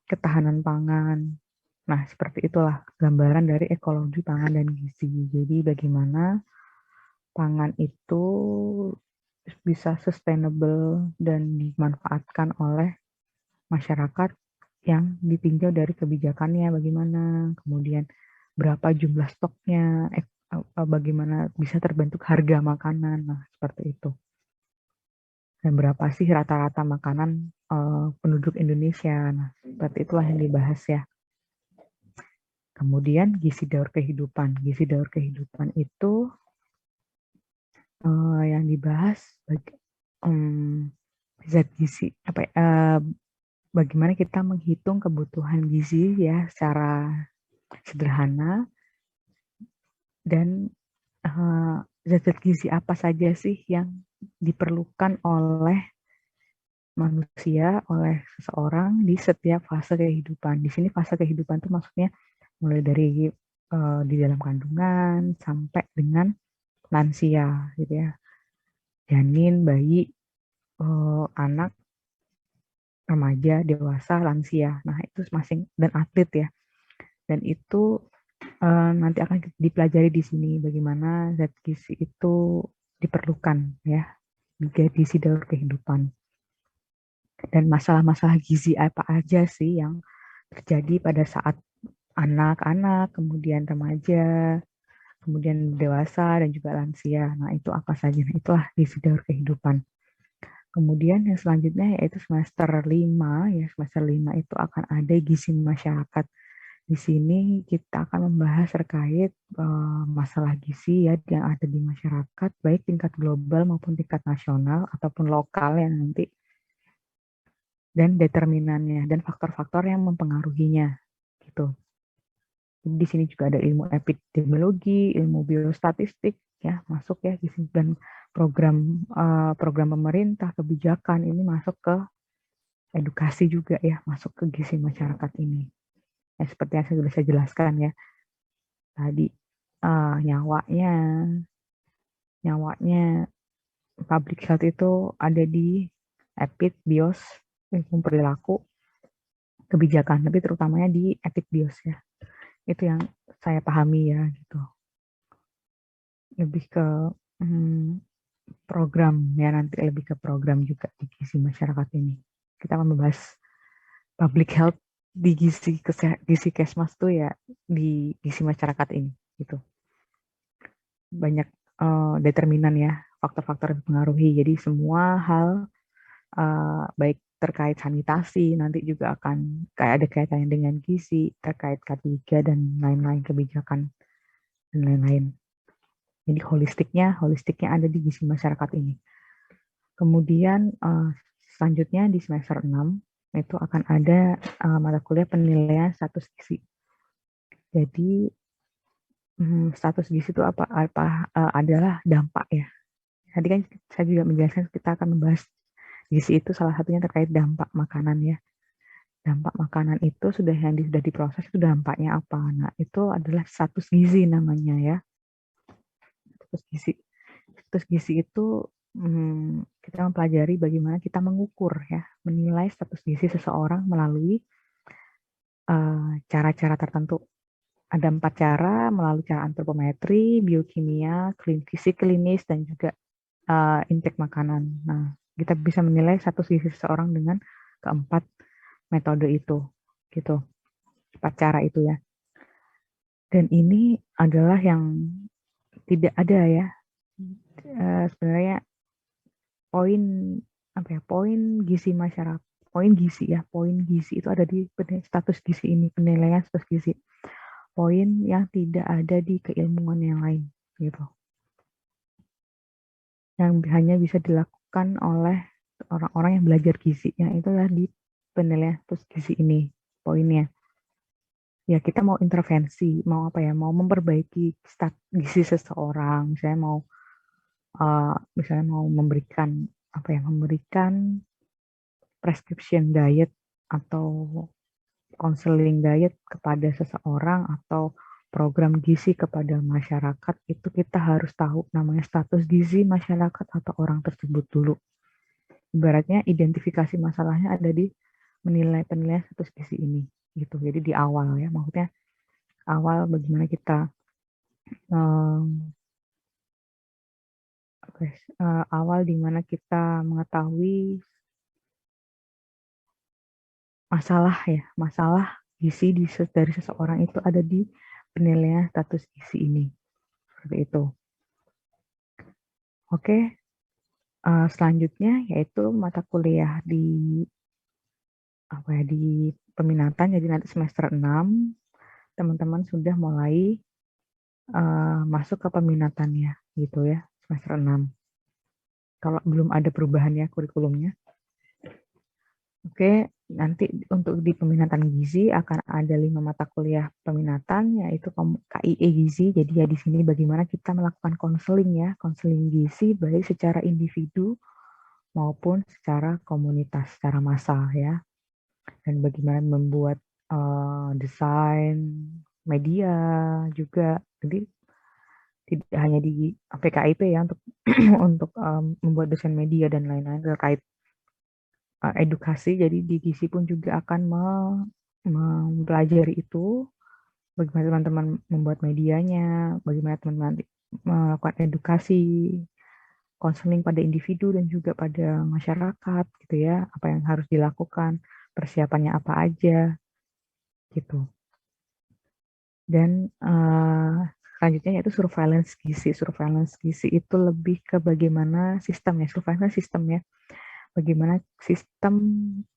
ketahanan pangan. Nah, seperti itulah gambaran dari ekologi pangan dan gizi. Jadi bagaimana pangan itu bisa sustainable dan dimanfaatkan oleh masyarakat yang ditinjau dari kebijakannya bagaimana, kemudian berapa jumlah stoknya, bagaimana bisa terbentuk harga makanan, nah seperti itu. Dan berapa sih rata-rata makanan penduduk Indonesia, nah seperti itulah yang dibahas ya. Kemudian gizi daur kehidupan. Gizi daur kehidupan itu yang dibahas zat gizi bagaimana kita menghitung kebutuhan gizi ya secara sederhana dan zat-zat gizi apa saja sih yang diperlukan oleh manusia, oleh seseorang di setiap fase kehidupan. Di sini fase kehidupan itu maksudnya mulai dari di dalam kandungan sampai dengan lansia gitu ya, janin, bayi, anak, remaja, dewasa, lansia. Nah itu masing dan atlet ya. Dan itu nanti akan dipelajari di sini bagaimana zat gizi itu diperlukan ya di gizi daur kehidupan. Dan masalah-masalah gizi apa aja sih yang terjadi pada saat anak-anak, kemudian remaja, kemudian dewasa, dan juga lansia. Nah, itu apa saja? Nah, itulah gizi daur kehidupan. Kemudian yang selanjutnya yaitu semester 5, ya semester 5 itu akan ada gizi masyarakat. Di sini kita akan membahas terkait masalah gizi ya yang ada di masyarakat, baik tingkat global maupun tingkat nasional ataupun lokal yang nanti, dan determinannya dan faktor-faktor yang mempengaruhinya gitu. Di sini juga ada ilmu epidemiologi, ilmu biostatistik ya masuk ya di sini, dan program pemerintah kebijakan ini masuk ke edukasi juga ya, masuk ke gizi masyarakat ini. Ya, seperti yang sudah saya jelaskan ya tadi, nyawanya public health itu ada di epid, bios, ilmu perilaku, kebijakan, tapi terutamanya di epid bios ya. Itu yang saya pahami ya gitu. Lebih ke program ya, nanti lebih ke program juga di gizi masyarakat ini. Kita akan membahas public health di gizi kesmas tuh ya di gizi masyarakat ini gitu. Banyak determinan ya, faktor-faktor yang mempengaruhi. Jadi semua hal baik terkait sanitasi nanti juga akan kayak ada kaitannya dengan gizi, terkait K3 dan lain-lain, kebijakan dan lain-lain. Jadi holistiknya ada di gizi masyarakat ini. Kemudian selanjutnya di semester 6 itu akan ada mata kuliah penilaian status gizi. Jadi status gizi itu apa adalah dampak ya. Tadi kan saya juga menjelaskan kita akan membahas gizi itu salah satunya terkait dampak makanan ya. Dampak makanan itu sudah diproses itu dampaknya apa? Nah, itu adalah status gizi namanya ya. Status gizi itu kita mempelajari bagaimana kita mengukur ya, menilai status gizi seseorang melalui cara-cara tertentu. Ada 4 cara, melalui cara antropometri, biokimia, fisik klinis, dan juga intake makanan. Nah, kita bisa menilai status gizi seseorang dengan keempat metode itu, gitu. 4 cara itu ya. Dan ini adalah yang tidak ada ya. Sebenarnya poin gizi masyarakat, poin gizi itu ada di status gizi ini, penilaian status gizi. Poin yang tidak ada di keilmuan yang lain gitu. Yang hanya bisa dilakukan oleh orang-orang yang belajar gizi, yang itu adalah di penilaian status gizi ini poinnya. Ya kita mau intervensi, mau apa ya, mau memperbaiki gizi seseorang, misalnya mau memberikan prescription diet atau konseling diet kepada seseorang atau program gizi kepada masyarakat, itu kita harus tahu namanya status gizi masyarakat atau orang tersebut dulu. Ibaratnya identifikasi masalahnya ada di penilaian status gizi ini gitu. Jadi di awal ya, maksudnya awal bagaimana kita awal di mana kita mengetahui masalah gizi dari seseorang itu ada di penilaian status gizi ini, seperti itu. Oke, selanjutnya yaitu mata kuliah di peminatan. Jadi nanti semester 6 teman-teman sudah mulai masuk ke peminatannya gitu ya, semester 6. Kalau belum ada perubahan ya kurikulumnya. Oke, nanti untuk di peminatan gizi akan ada 5 mata kuliah peminatan, yaitu KIE gizi. Jadi ya di sini bagaimana kita melakukan konseling ya, konseling gizi baik secara individu maupun secara komunitas, secara massal ya. Dan bagaimana membuat desain media juga. Jadi tidak hanya di PKIP ya untuk untuk membuat desain media dan lain-lain terkait edukasi. Jadi di gizi pun juga akan mempelajari itu, bagaimana teman-teman membuat medianya, bagaimana teman-teman melakukan edukasi, konseling pada individu dan juga pada masyarakat gitu ya, apa yang harus dilakukan, persiapannya apa aja gitu. Dan selanjutnya yaitu surveillance gizi. Surveillance gizi itu lebih ke bagaimana sistemnya, surveillance sistemnya, bagaimana sistem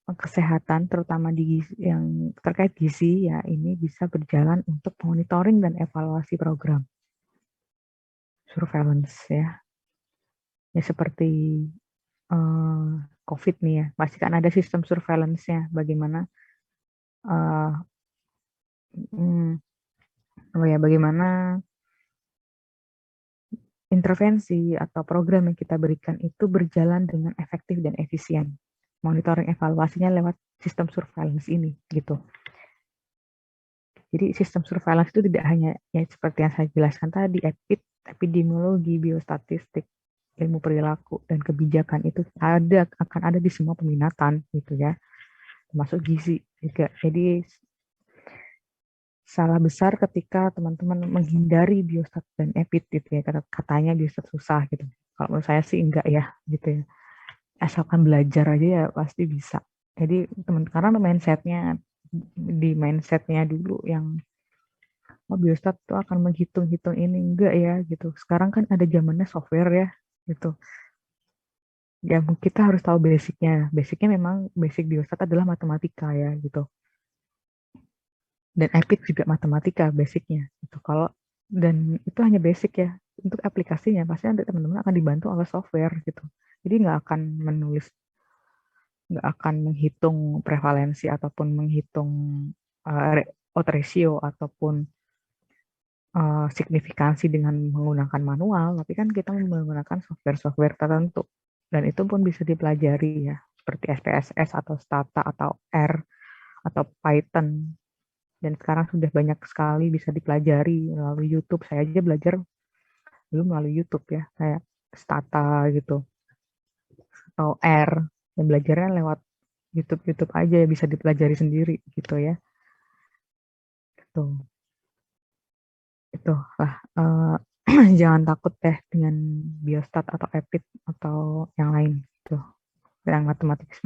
kesehatan terutama di gizi, yang terkait gizi ya ini bisa berjalan untuk monitoring dan evaluasi program surveillance ya. Ya seperti COVID nih ya, pasti kan ada sistem surveillance-nya, bagaimana bagaimana intervensi atau program yang kita berikan itu berjalan dengan efektif dan efisien. Monitoring evaluasinya lewat sistem surveillance ini gitu. Jadi sistem surveillance itu tidak hanya ya seperti yang saya jelaskan tadi, epidemiologi, biostatistik, ilmu perilaku dan kebijakan itu akan ada di semua peminatan gitu ya. Termasuk gizi juga. Jadi salah besar ketika teman-teman menghindari biostat dan epid gitu ya, katanya biostat susah gitu. Kalau menurut saya sih enggak ya gitu ya. Asalkan belajar aja ya pasti bisa. Jadi karena mindsetnya dulu yang biostat itu akan menghitung-hitung ini, enggak ya gitu. Sekarang kan ada zamannya software ya gitu. Ya kita harus tahu basicnya. Basicnya memang basic biostat adalah matematika ya gitu. Dan EPID juga matematika basicnya gitu. Dan itu hanya basic ya. Untuk aplikasinya pasti nanti teman-teman akan dibantu oleh software gitu. Jadi nggak akan menghitung prevalensi ataupun menghitung odds ratio ataupun signifikansi dengan menggunakan manual, tapi kan kita menggunakan software-software tertentu. Dan itu pun bisa dipelajari ya, seperti SPSS atau Stata atau R atau Python. Dan sekarang sudah banyak sekali bisa dipelajari melalui YouTube. Saya aja belajar dulu melalui YouTube ya, kayak Stata gitu atau R. Dan belajarnya lewat YouTube aja ya, bisa dipelajari sendiri gitu ya. Gitu. Itu lah. Jangan takut deh dengan biostat atau epid atau yang lain gitu. Yang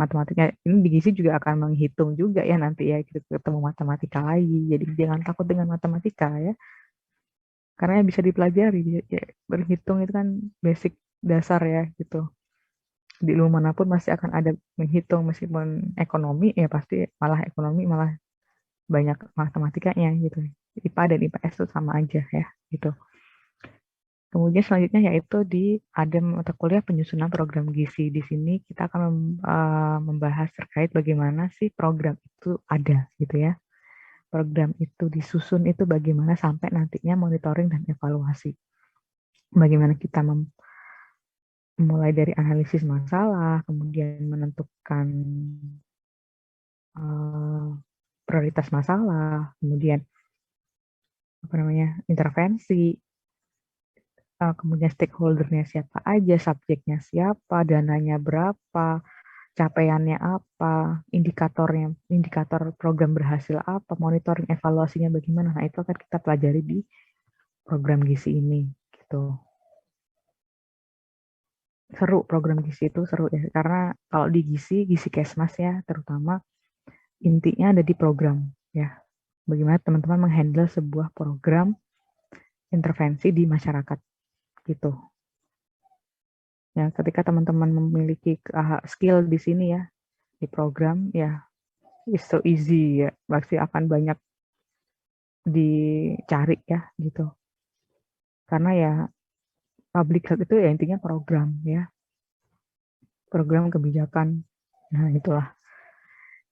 matematiknya ini di gizi juga akan menghitung juga ya nanti ya, kita ketemu matematika lagi. Jadi jangan takut dengan matematika ya. Karena bisa dipelajari, ya, berhitung itu kan basic dasar ya gitu. Di ilmu manapun masih akan ada menghitung, meskipun ekonomi ya pasti ekonomi malah banyak matematikanya gitu. IPA dan IPS itu sama aja ya gitu. Kemudian selanjutnya yaitu ada mata kuliah penyusunan program gizi. Di sini kita akan membahas terkait bagaimana sih program itu ada gitu ya. Program itu disusun itu bagaimana sampai nantinya monitoring dan evaluasi. Bagaimana kita mulai dari analisis masalah, kemudian menentukan prioritas masalah, kemudian intervensi, kemudian stakeholdernya siapa aja, subjeknya siapa, dananya berapa, capaiannya apa, indikator program berhasil apa, monitoring evaluasinya bagaimana. Nah, itu akan kita pelajari di program gizi ini gitu. Seru program gizi itu seru ya, karena kalau di gizi Kesmas ya terutama intinya ada di program ya. Bagaimana teman-teman menghandle sebuah program intervensi di masyarakat gitu. Ya, ketika teman-teman memiliki skill di sini ya di program ya, it's so easy ya, pasti akan banyak dicari ya gitu. Karena ya public health itu ya intinya program ya, program kebijakan. Nah itulah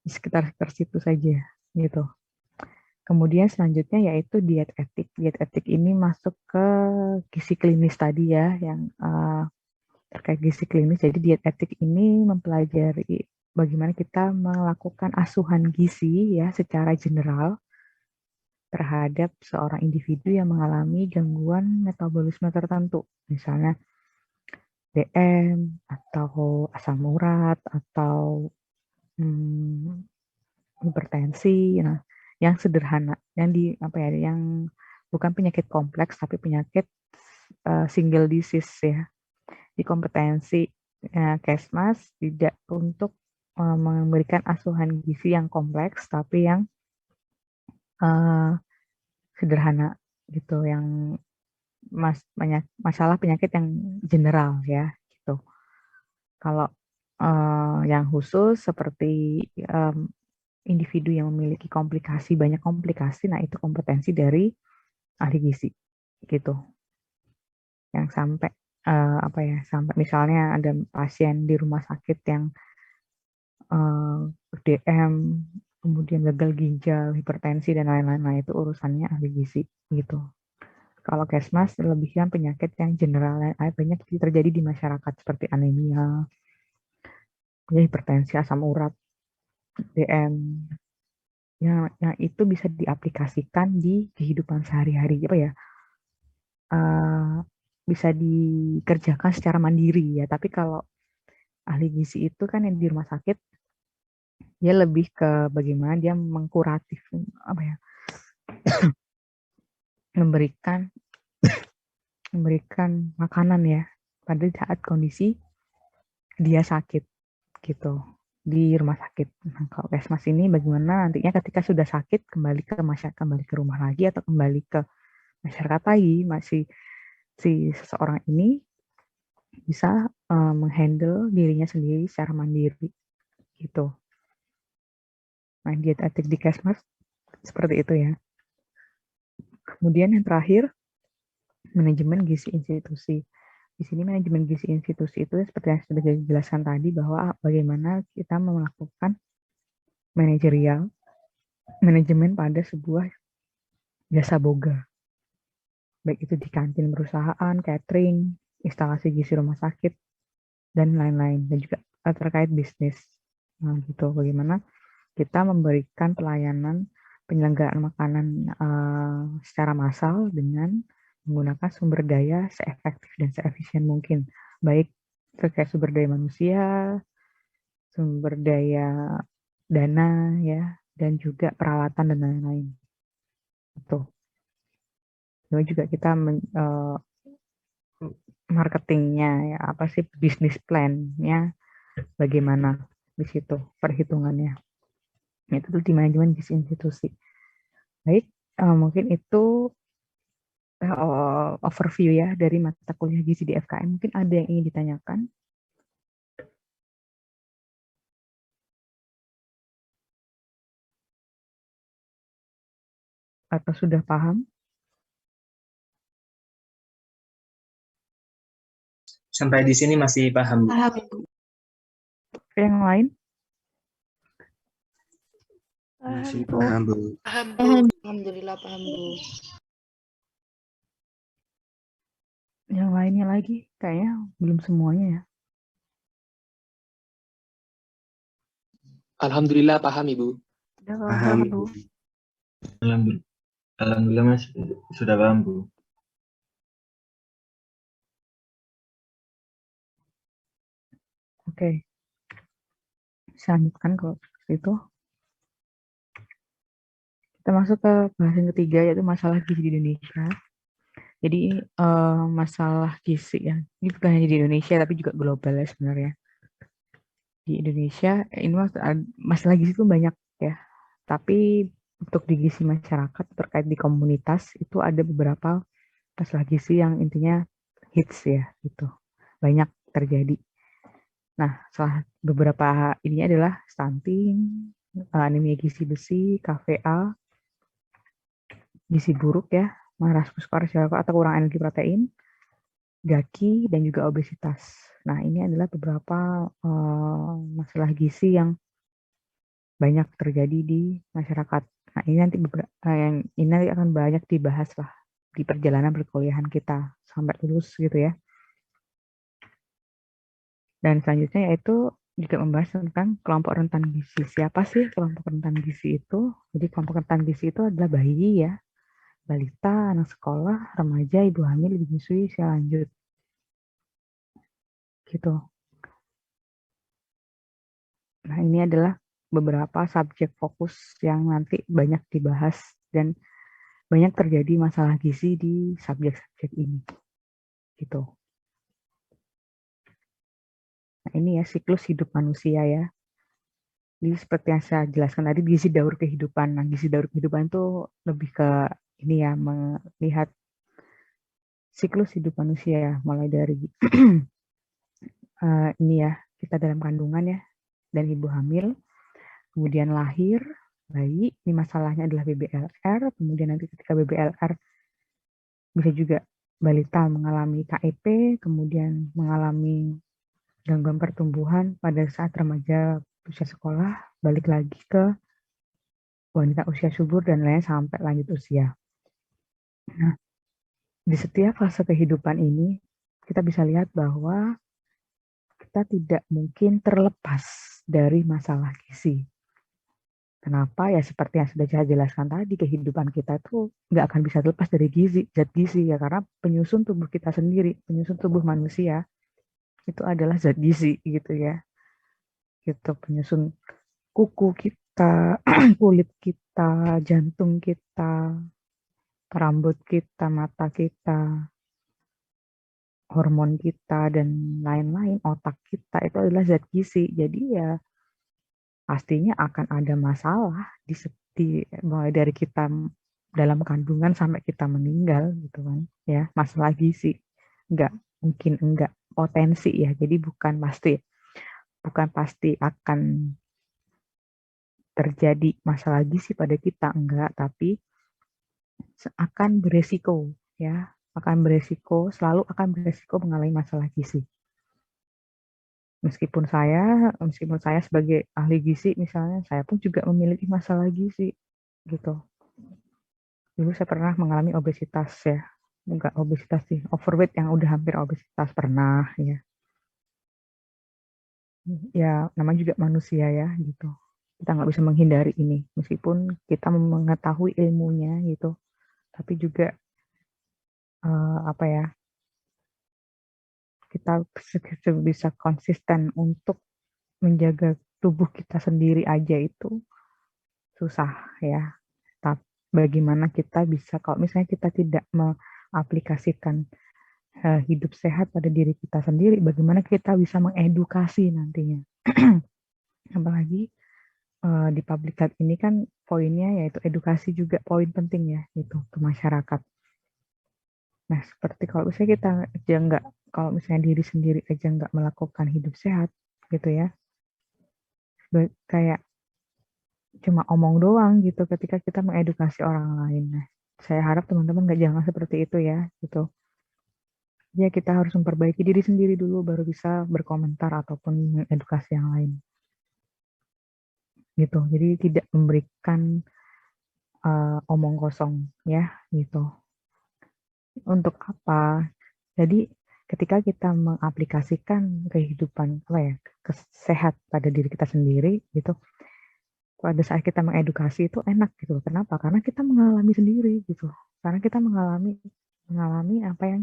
di sekitar situ saja gitu. Kemudian selanjutnya yaitu diet etik. Diet etik ini masuk ke gizi klinis tadi ya, yang terkait gizi klinis. Jadi diet etik ini mempelajari bagaimana kita melakukan asuhan gizi ya secara general terhadap seorang individu yang mengalami gangguan metabolisme tertentu. Misalnya DM atau asam urat atau hipertensi. Nah, yang sederhana, yang bukan penyakit kompleks tapi penyakit single disease ya. Di kompetensi Kesmas tidak untuk memberikan asuhan gizi yang kompleks tapi yang sederhana gitu, yang masalah penyakit yang general ya gitu. Kalau yang khusus seperti individu yang memiliki banyak komplikasi, nah itu kompetensi dari ahli gizi gitu. Yang sampai sampai misalnya ada pasien di rumah sakit yang DM, kemudian gagal ginjal, hipertensi dan lain-lain, nah itu urusannya ahli gizi gitu. Kalau Kesmas lebih yang penyakit yang general banyak terjadi di masyarakat seperti anemia, hipertensi, asam urat, DM, yang itu bisa diaplikasikan di kehidupan sehari-hari apa ya, bisa dikerjakan secara mandiri ya. Tapi kalau ahli gizi itu kan yang di rumah sakit, dia lebih ke bagaimana dia mengkuratif apa ya, memberikan makanan ya pada saat kondisi dia sakit gitu di rumah sakit. Nah, kalau Kesmas ini bagaimana nantinya ketika sudah sakit kembali ke masyarakat, kembali ke rumah lagi atau kembali ke masyarakat lagi, masih si seseorang ini bisa menghandle dirinya sendiri secara mandiri gitu. Nah, diet etik di Kesmas seperti itu ya. Kemudian yang terakhir, manajemen gizi institusi. Di sini manajemen gizi institusi itu seperti yang sudah dijelaskan tadi, bahwa bagaimana kita melakukan manajemen pada sebuah jasa boga. Baik itu di kantin perusahaan, catering, instalasi gizi rumah sakit, dan lain-lain. Dan juga terkait bisnis. Nah, gitu. Bagaimana kita memberikan pelayanan penyelenggaraan makanan secara massal dengan menggunakan sumber daya seefektif dan seefisien mungkin, baik terkait sumber daya manusia, sumber daya dana ya, dan juga peralatan dan lain-lain. Itu. Lalu juga kita marketingnya ya, apa sih bisnis plan-nya bagaimana di situ perhitungannya. Itu tuh di manajemen gizi institusi. Baik, mungkin itu overview ya dari mata kuliah gizi di FKM. Mungkin ada yang ingin ditanyakan? Atau sudah paham? Sampai di sini masih paham, Bu. Paham, Ibu. Yang lain? Masih Paham, Bu. paham, Bu. Paham, Bu. Alhamdulillah paham, Bu. Yang lainnya lagi? Kayaknya belum semuanya ya. Alhamdulillah paham, Ibu. Udah Paham. paham, Bu? Alhamdulillah, Alhamdulillah Mas, sudah paham Bu. Oke. Saya lanjutkan kalau seperti itu. Kita masuk ke bahasan ketiga, yaitu masalah gizi di Indonesia. Jadi masalah gizi ya, ini bukan hanya di Indonesia tapi juga global ya sebenarnya. Di Indonesia ini masalah gizi itu banyak ya, tapi untuk di gizi masyarakat terkait di komunitas itu ada beberapa masalah gizi yang intinya hits ya, gitu, banyak terjadi. Nah, salah beberapa ini adalah stunting, anemia gizi besi, KVA, gizi buruk ya, marasmus kwashiorkor atau kurang energi protein, GAKI, dan juga obesitas. Nah, ini adalah beberapa masalah gizi yang banyak terjadi di masyarakat. Nah, ini nanti ini akan banyak dibahas lah di perjalanan perkuliahan kita sampai lulus gitu ya. Dan selanjutnya yaitu juga membahas tentang kelompok rentan gizi. Siapa sih kelompok rentan gizi itu? Jadi kelompok rentan gizi itu adalah bayi ya, balita, anak sekolah, remaja, ibu hamil, ibu menyusui, usia lanjut. Gitu. Nah, ini adalah beberapa subjek fokus yang nanti banyak dibahas dan banyak terjadi masalah gizi di subjek-subjek ini. Gitu. Nah, ini ya siklus hidup manusia ya. Jadi seperti yang saya jelaskan tadi, gizi daur kehidupan. Nah, gizi daur kehidupan itu lebih ke ini ya, melihat siklus hidup manusia, mulai dari ini ya, kita dalam kandungan ya, dan ibu hamil, kemudian lahir, bayi, ini masalahnya adalah BBLR, kemudian nanti ketika BBLR bisa juga balita mengalami KEP, kemudian mengalami gangguan pertumbuhan pada saat remaja usia sekolah, balik lagi ke wanita usia subur dan lain sampai lanjut usia. Nah, di setiap fase kehidupan ini, kita bisa lihat bahwa kita tidak mungkin terlepas dari masalah gizi. Kenapa? Ya seperti yang sudah saya jelaskan tadi, kehidupan kita itu nggak akan bisa terlepas dari gizi, zat gizi ya, karena penyusun tubuh kita sendiri, penyusun tubuh manusia itu adalah zat gizi gitu ya. Gitu, penyusun kuku kita, kulit kita, jantung kita, rambut kita, mata kita, hormon kita, dan lain-lain, otak kita, itu adalah zat gizi. Jadi ya pastinya akan ada masalah mulai dari kita dalam kandungan sampai kita meninggal gitu kan ya, masalah gizi nggak mungkin enggak, potensi ya, jadi bukan pasti akan terjadi masalah gizi pada kita, enggak, tapi akan beresiko ya, selalu akan beresiko mengalami masalah gizi. Meskipun saya sebagai ahli gizi misalnya, saya pun juga memiliki masalah gizi gitu. Dulu saya pernah mengalami obesitas ya, enggak obesitas sih, overweight yang udah hampir obesitas pernah ya. Ya namanya juga manusia ya gitu. Kita nggak bisa menghindari ini, meskipun kita mengetahui ilmunya gitu, tapi juga apa ya, kita bisa konsisten untuk menjaga tubuh kita sendiri aja itu susah ya. Tapi bagaimana kita bisa, kalau misalnya kita tidak mengaplikasikan hidup sehat pada diri kita sendiri, bagaimana kita bisa mengedukasi nantinya. Apalagi di public health ini kan poinnya yaitu edukasi juga poin penting ya, gitu, ke masyarakat. Nah, seperti kalau misalnya kita aja nggak, kalau misalnya diri sendiri aja nggak melakukan hidup sehat, gitu ya, kayak cuma omong doang gitu ketika kita mengedukasi orang lain. Nah, saya harap teman-teman nggak jangan seperti itu ya, gitu. Ya, kita harus memperbaiki diri sendiri dulu, baru bisa berkomentar ataupun mengedukasi yang lain. Gitu. Jadi tidak memberikan omong kosong ya, gitu. Untuk apa? Jadi ketika kita mengaplikasikan kehidupan sehat pada diri kita sendiri gitu, pada saat kita mengedukasi itu enak gitu. Kenapa? Karena kita mengalami sendiri gitu. Karena kita mengalami apa yang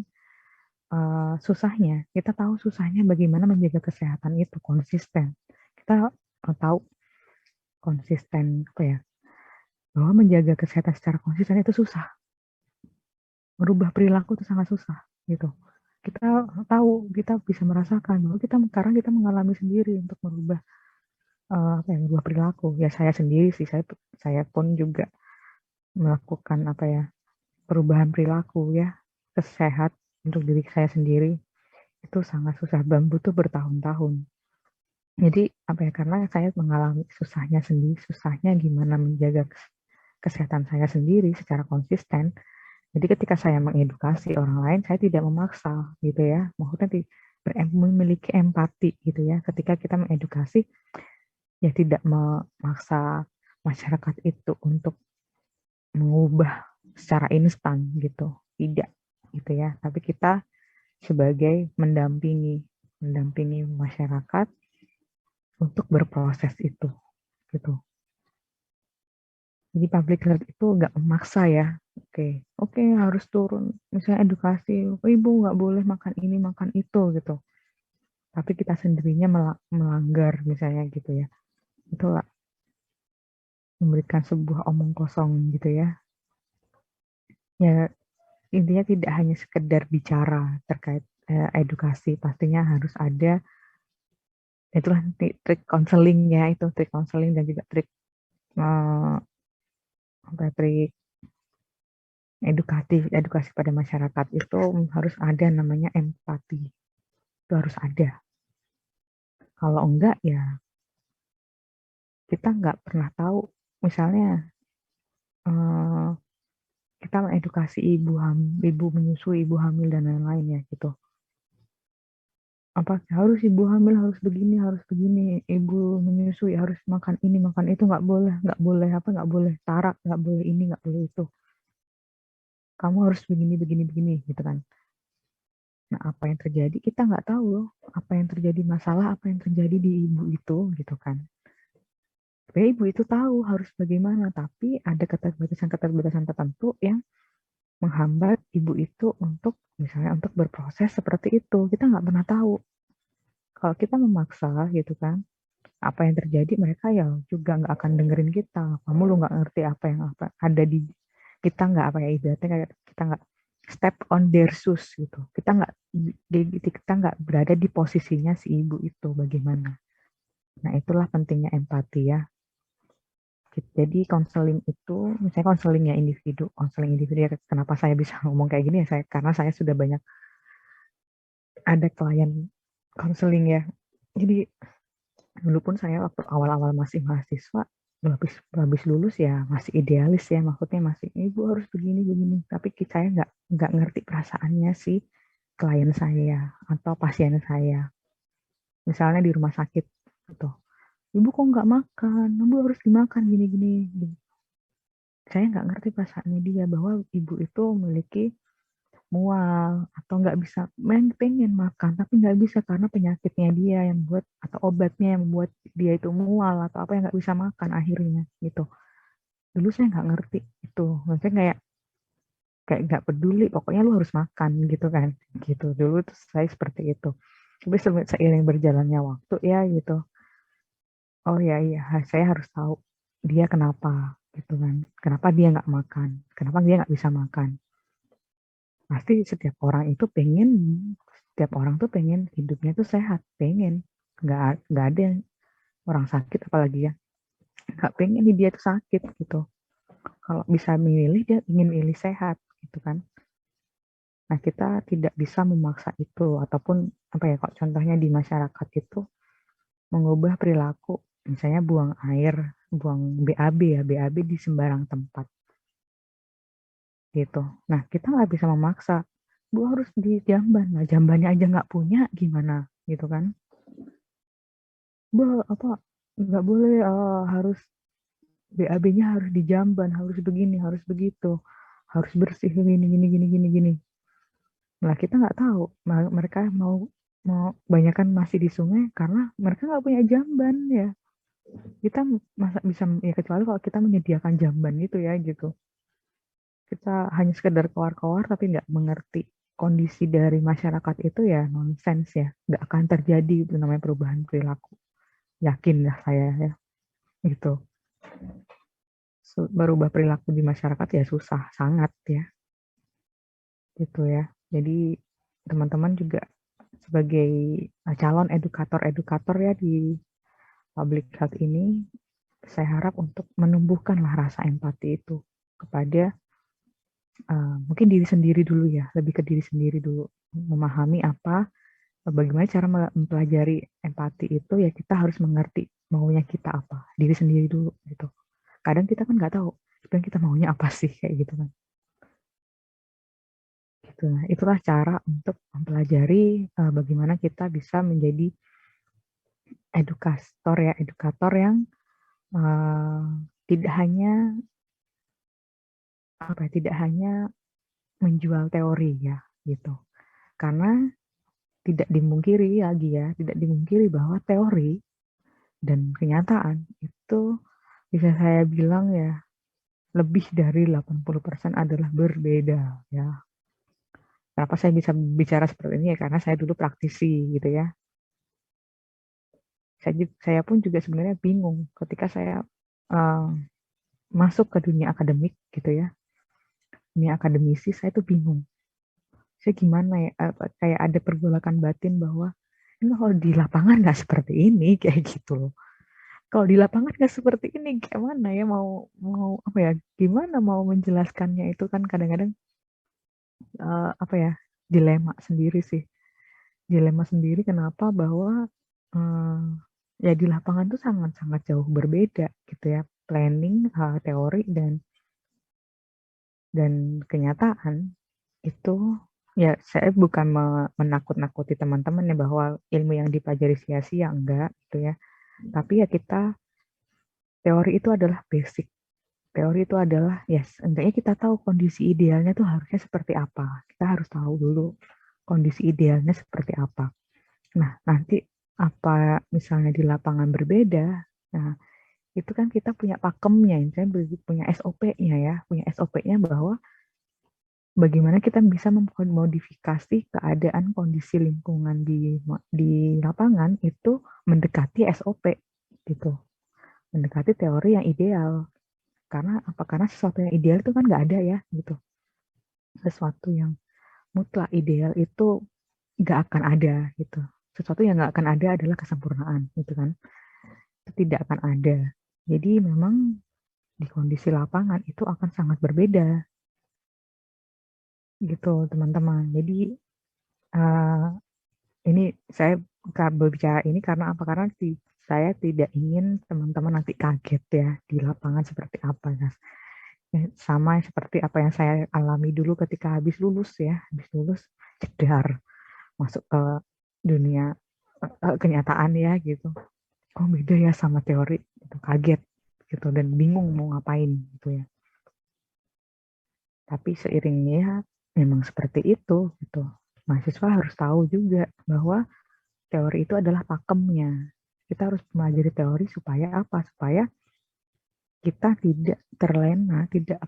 susahnya. Kita tahu susahnya bagaimana menjaga kesehatan itu konsisten. Kita tahu konsisten apa ya? Bahwa menjaga kesehatan secara konsisten itu susah. Merubah perilaku itu sangat susah gitu. Kita tahu, kita bisa merasakan bahwa sekarang kita mengalami sendiri untuk merubah merubah perilaku. Ya saya sendiri sih, saya pun juga melakukan perubahan perilaku ya, kesehat untuk diri saya sendiri itu sangat susah dan butuh bertahun-tahun. Jadi karena saya mengalami susahnya gimana menjaga kesehatan saya sendiri secara konsisten. Jadi ketika saya mengedukasi orang lain, saya tidak memaksa gitu ya. Maksudnya memiliki empati gitu ya. Ketika kita mengedukasi, ya tidak memaksa masyarakat itu untuk mengubah secara instan gitu. Tidak gitu ya. Tapi kita sebagai mendampingi masyarakat untuk berproses itu gitu. Jadi public health itu nggak memaksa ya. Oke, harus turun. Misalnya edukasi, ibu nggak boleh makan ini, makan itu gitu. Tapi kita sendirinya melanggar misalnya gitu ya. Itulah memberikan sebuah omong kosong gitu ya. Ya intinya tidak hanya sekedar bicara terkait edukasi, pastinya harus ada itulah trik konseling ya, itu trik konseling dan juga trik trik edukasi pada masyarakat itu harus ada namanya empati. Itu harus ada. Kalau enggak ya kita nggak pernah tahu. Misalnya kita mengedukasi ibu menyusui, ibu hamil dan lain-lain ya gitu. Harus ibu hamil harus begini, ibu menyusui harus makan ini, makan itu, nggak boleh tarak, nggak boleh ini, nggak boleh itu. Kamu harus begini gitu kan. Nah, apa yang terjadi kita nggak tahu loh, apa yang terjadi masalah, apa yang terjadi di ibu itu gitu kan. Sebenarnya ibu itu tahu harus bagaimana, tapi ada keterbatasan tertentu yang menghambat ibu itu misalnya untuk berproses seperti itu. Kita nggak pernah tahu. Kalau kita memaksa gitu kan, apa yang terjadi mereka ya juga nggak akan dengerin kita. Kamu lu nggak ngerti apa ada di kita, nggak ibaratnya kayak kita nggak step on their shoes gitu. Kita nggak berada di posisinya si ibu itu bagaimana. Nah itulah pentingnya empati ya. Jadi konseling itu, misalnya konseling individu ya, kenapa saya bisa ngomong kayak gini ya, karena saya sudah banyak ada klien konseling ya. Jadi dulu pun saya waktu awal-awal masih mahasiswa, habis lulus ya masih idealis ya, maksudnya masih ibu harus begini, tapi saya nggak ngerti perasaannya si klien saya atau pasien saya. Misalnya di rumah sakit gitu. Ibu kok nggak makan? Ibu harus dimakan gini. Saya nggak ngerti perasaannya dia bahwa ibu itu memiliki mual atau nggak bisa, pengen makan tapi nggak bisa karena penyakitnya dia yang buat, atau obatnya yang membuat dia itu mual atau apa yang nggak bisa makan akhirnya gitu. Dulu saya nggak ngerti itu, maksudnya kayak nggak peduli, pokoknya lu harus makan gitu kan, gitu. Dulu tuh saya seperti itu. Tapi seiring berjalannya waktu ya gitu, oh ya iya saya harus tahu dia kenapa gitu kan, kenapa dia nggak makan, kenapa dia nggak bisa makan. Pasti setiap orang tuh pengen hidupnya tuh sehat, pengen. Nggak ada yang orang sakit apalagi ya, nggak pengen dia tuh sakit gitu. Kalau bisa memilih, dia ingin milih sehat gitu kan. Nah kita tidak bisa memaksa itu, ataupun kok contohnya di masyarakat itu mengubah perilaku, misalnya buang air, buang BAB di sembarang tempat gitu. Nah kita nggak bisa memaksa, Bu harus di jamban. Nah jambannya aja nggak punya, gimana gitu kan. Bu nggak boleh, harus BAB-nya harus di jamban, harus begini, harus begitu, harus bersih gini. Nah kita nggak tahu mereka mau banyakkan masih di sungai karena mereka nggak punya jamban ya. Kita masa bisa ya kecuali kalau kita menyediakan jamban gitu ya gitu. Kita hanya sekedar keluar-keluar tapi nggak mengerti kondisi dari masyarakat itu ya nonsens ya. Nggak akan terjadi itu namanya perubahan perilaku. Yakin lah saya ya gitu. Berubah perilaku di masyarakat ya susah sangat ya gitu ya. Jadi teman-teman juga sebagai calon edukator ya di public health ini, saya harap untuk menumbuhkanlah rasa empati itu kepada mungkin diri sendiri dulu ya, lebih ke diri sendiri dulu, memahami bagaimana cara mempelajari empati itu ya kita harus mengerti maunya kita apa, diri sendiri dulu gitu. Kadang kita kan nggak tahu sebenarnya kita maunya apa sih kayak gitu kan. Gitu. Nah, itulah cara untuk mempelajari bagaimana kita bisa menjadi edukator yang tidak hanya tidak hanya menjual teori ya gitu. Karena tidak dimungkiri bahwa teori dan kenyataan itu bisa saya bilang ya lebih dari 80% adalah berbeda ya. Kenapa saya bisa bicara seperti ini ya karena saya dulu praktisi gitu ya. Saya pun juga sebenarnya bingung ketika saya masuk ke dunia akademik gitu ya. Dunia akademisi saya tuh bingung. Saya gimana ya kayak ada pergolakan batin bahwa ini kalau di lapangan nggak seperti ini kayak gitu loh. Kalau di lapangan nggak seperti ini gimana ya mau mau apa ya gimana mau menjelaskannya itu kan kadang-kadang apa ya dilema sendiri sih. Dilema sendiri kenapa bahwa ya di lapangan tuh sangat-sangat jauh berbeda gitu ya. Planning, teori dan kenyataan itu ya saya bukan menakut-nakuti teman-teman ya bahwa ilmu yang dipelajari sia-sia enggak gitu ya. Tapi ya teori itu adalah basic. Teori itu adalah yes, enggaknya kita tahu kondisi idealnya tuh harusnya seperti apa. Kita harus tahu dulu kondisi idealnya seperti apa. Nah, nanti apa misalnya di lapangan berbeda, nah itu kan kita punya pakemnya, misalnya punya SOP-nya ya, punya SOP-nya bahwa bagaimana kita bisa memodifikasi keadaan kondisi lingkungan di lapangan itu mendekati SOP gitu, mendekati teori yang ideal. Karena apa? Karena sesuatu yang ideal itu kan nggak ada ya gitu. Sesuatu yang mutlak ideal itu nggak akan ada gitu. Sesuatu yang nggak akan ada adalah kesempurnaan gitu kan. Itu tidak akan ada. Jadi memang di kondisi lapangan itu akan sangat berbeda gitu teman-teman. Jadi ini saya berbicara ini karena apa? Karena saya tidak ingin teman-teman nanti kaget ya di lapangan seperti apa. Nah, sama seperti apa yang saya alami dulu ketika habis lulus jedar masuk ke dunia kenyataan ya gitu. Oh beda ya sama teori, itu kaget gitu dan bingung mau ngapain gitu ya. Tapi seiringnya memang seperti itu gitu. Mahasiswa harus tahu juga bahwa teori itu adalah pakemnya. Kita harus mempelajari teori supaya apa? Supaya kita tidak terlena, tidak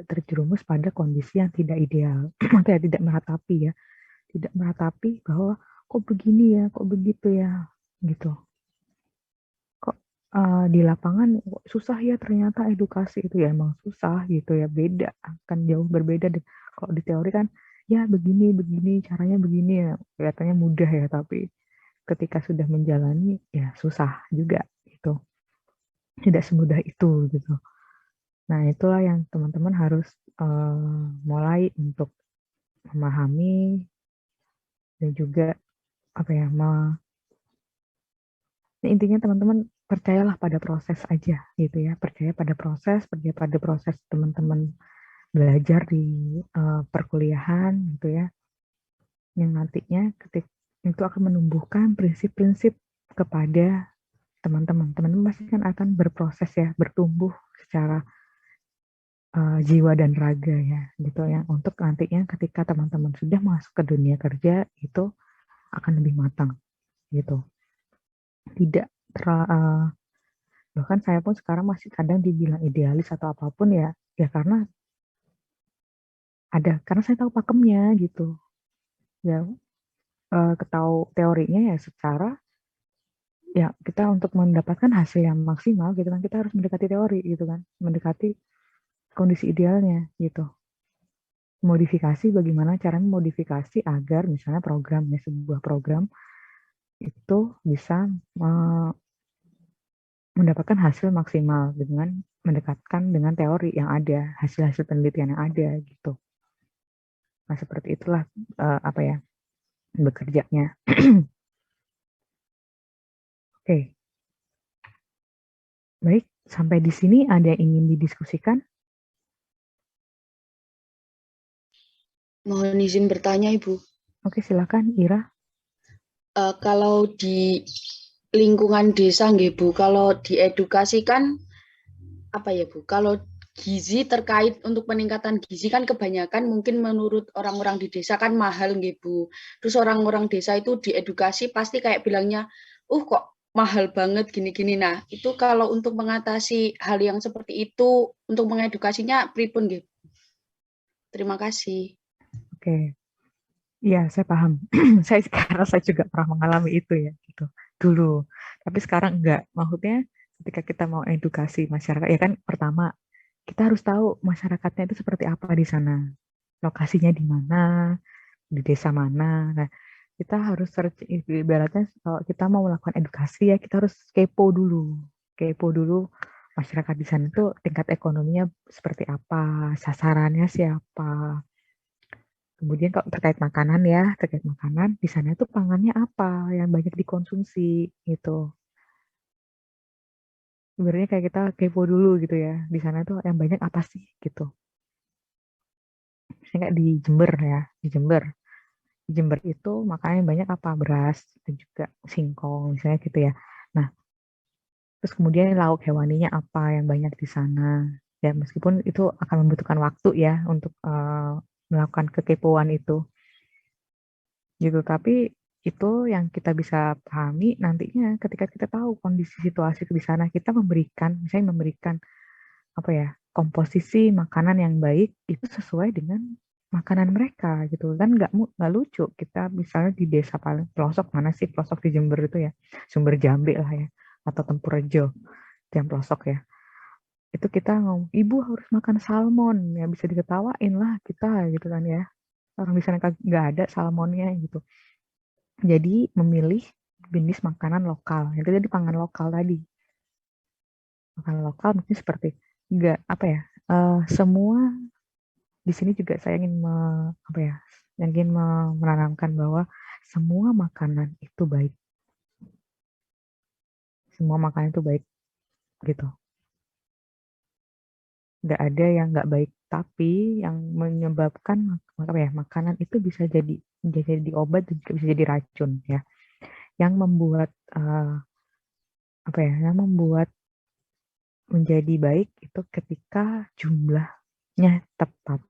terjerumus pada kondisi yang tidak ideal, atau tidak meratapi ya, tidak meratapi bahwa kok begini ya, kok begitu ya, gitu. Kok di lapangan susah ya ternyata edukasi itu ya emang susah gitu ya, beda, akan jauh berbeda. Kalau di teori kan ya begini caranya begini ya, kelihatannya mudah ya, tapi ketika sudah menjalani ya susah juga gitu, tidak semudah itu gitu. Nah, itulah yang teman-teman harus mulai untuk memahami dan juga apa ya, intinya teman-teman percayalah pada proses aja gitu ya, percaya pada proses teman-teman belajar di perkuliahan gitu ya, yang nantinya ketika itu akan menumbuhkan prinsip-prinsip kepada teman-teman. Teman-teman pasti kan akan berproses ya, bertumbuh secara jiwa dan raga ya gitu ya, untuk nantinya ketika teman-teman sudah masuk ke dunia kerja itu akan lebih matang gitu, tidak Bahkan saya pun sekarang masih kadang dibilang idealis atau apapun ya karena saya tahu pakemnya gitu. Ya, ketahu teorinya ya secara ya kita untuk mendapatkan hasil yang maksimal gitu kan kita harus mendekati teori gitu kan, mendekati kondisi idealnya gitu. Modifikasi, bagaimana cara memodifikasi agar misalnya programnya, sebuah program itu bisa mendapatkan hasil maksimal dengan mendekatkan dengan teori yang ada, hasil-hasil penelitian yang ada gitu. Nah, seperti itulah apa ya bekerjanya. Oke. Baik, sampai di sini ada yang ingin didiskusikan? Mohon izin bertanya, Ibu. Oke, silakan Ira. Kalau di lingkungan desa, nggih, Bu, kalau diedukasikan apa ya, Bu? Kalau gizi terkait untuk peningkatan gizi kan kebanyakan mungkin menurut orang-orang di desa kan mahal, nggih, Bu. Terus orang-orang desa itu diedukasi pasti kayak bilangnya, kok mahal banget gini-gini. Nah, itu kalau untuk mengatasi hal yang seperti itu, untuk mengedukasinya pripun, nggih? Terima kasih. Oke. Iya, saya paham. Saya juga pernah mengalami itu ya, gitu. Dulu. Tapi sekarang enggak. Maksudnya ketika kita mau edukasi masyarakat, ya kan pertama kita harus tahu masyarakatnya itu seperti apa di sana. Lokasinya di mana, di desa mana. Nah, kita harus search, ibaratnya kalau kita mau melakukan edukasi ya kita harus kepo dulu. Kepo dulu masyarakat di sana tuh tingkat ekonominya seperti apa, sasarannya siapa. Kemudian kalau terkait makanan ya, terkait makanan, di sana itu pangannya apa yang banyak dikonsumsi gitu. Sebenarnya kayak kita kepo dulu gitu ya, di sana tuh yang banyak apa sih gitu. Misalnya kayak di Jember ya, di Jember. Di Jember itu makanannya banyak apa? Beras dan juga singkong misalnya gitu ya. Nah, terus kemudian lauk hewaninya apa yang banyak di sana. Ya meskipun itu akan membutuhkan waktu ya untuk melakukan kekepoan itu. Gitu. Tapi itu yang kita bisa pahami nantinya ketika kita tahu kondisi situasi di sana, kita memberikan, misalnya memberikan apa ya, komposisi makanan yang baik itu sesuai dengan makanan mereka gitu kan. Nggak lucu kita misalnya di desa paling pelosok, mana sih pelosok di Jember itu ya, Sumber Jambe lah ya, atau Tempurrejo itu yang pelosok ya, itu kita ngomong ibu harus makan salmon ya, bisa diketawain lah kita gitu kan ya, orang di sana nggak ada salmonnya gitu. Jadi memilih jenis makanan lokal. Itu jadi pangan lokal tadi. Makanan lokal mungkin seperti enggak apa ya? Semua di sini juga saya ingin apa ya? Ingin menanamkan bahwa semua makanan itu baik. Semua makanan itu baik gitu. Enggak ada yang enggak baik, tapi yang menyebabkan apa ya? Makanan itu bisa jadi obat dan juga bisa jadi racun ya. Yang membuat apa ya? Yang membuat menjadi baik itu ketika jumlahnya tepat,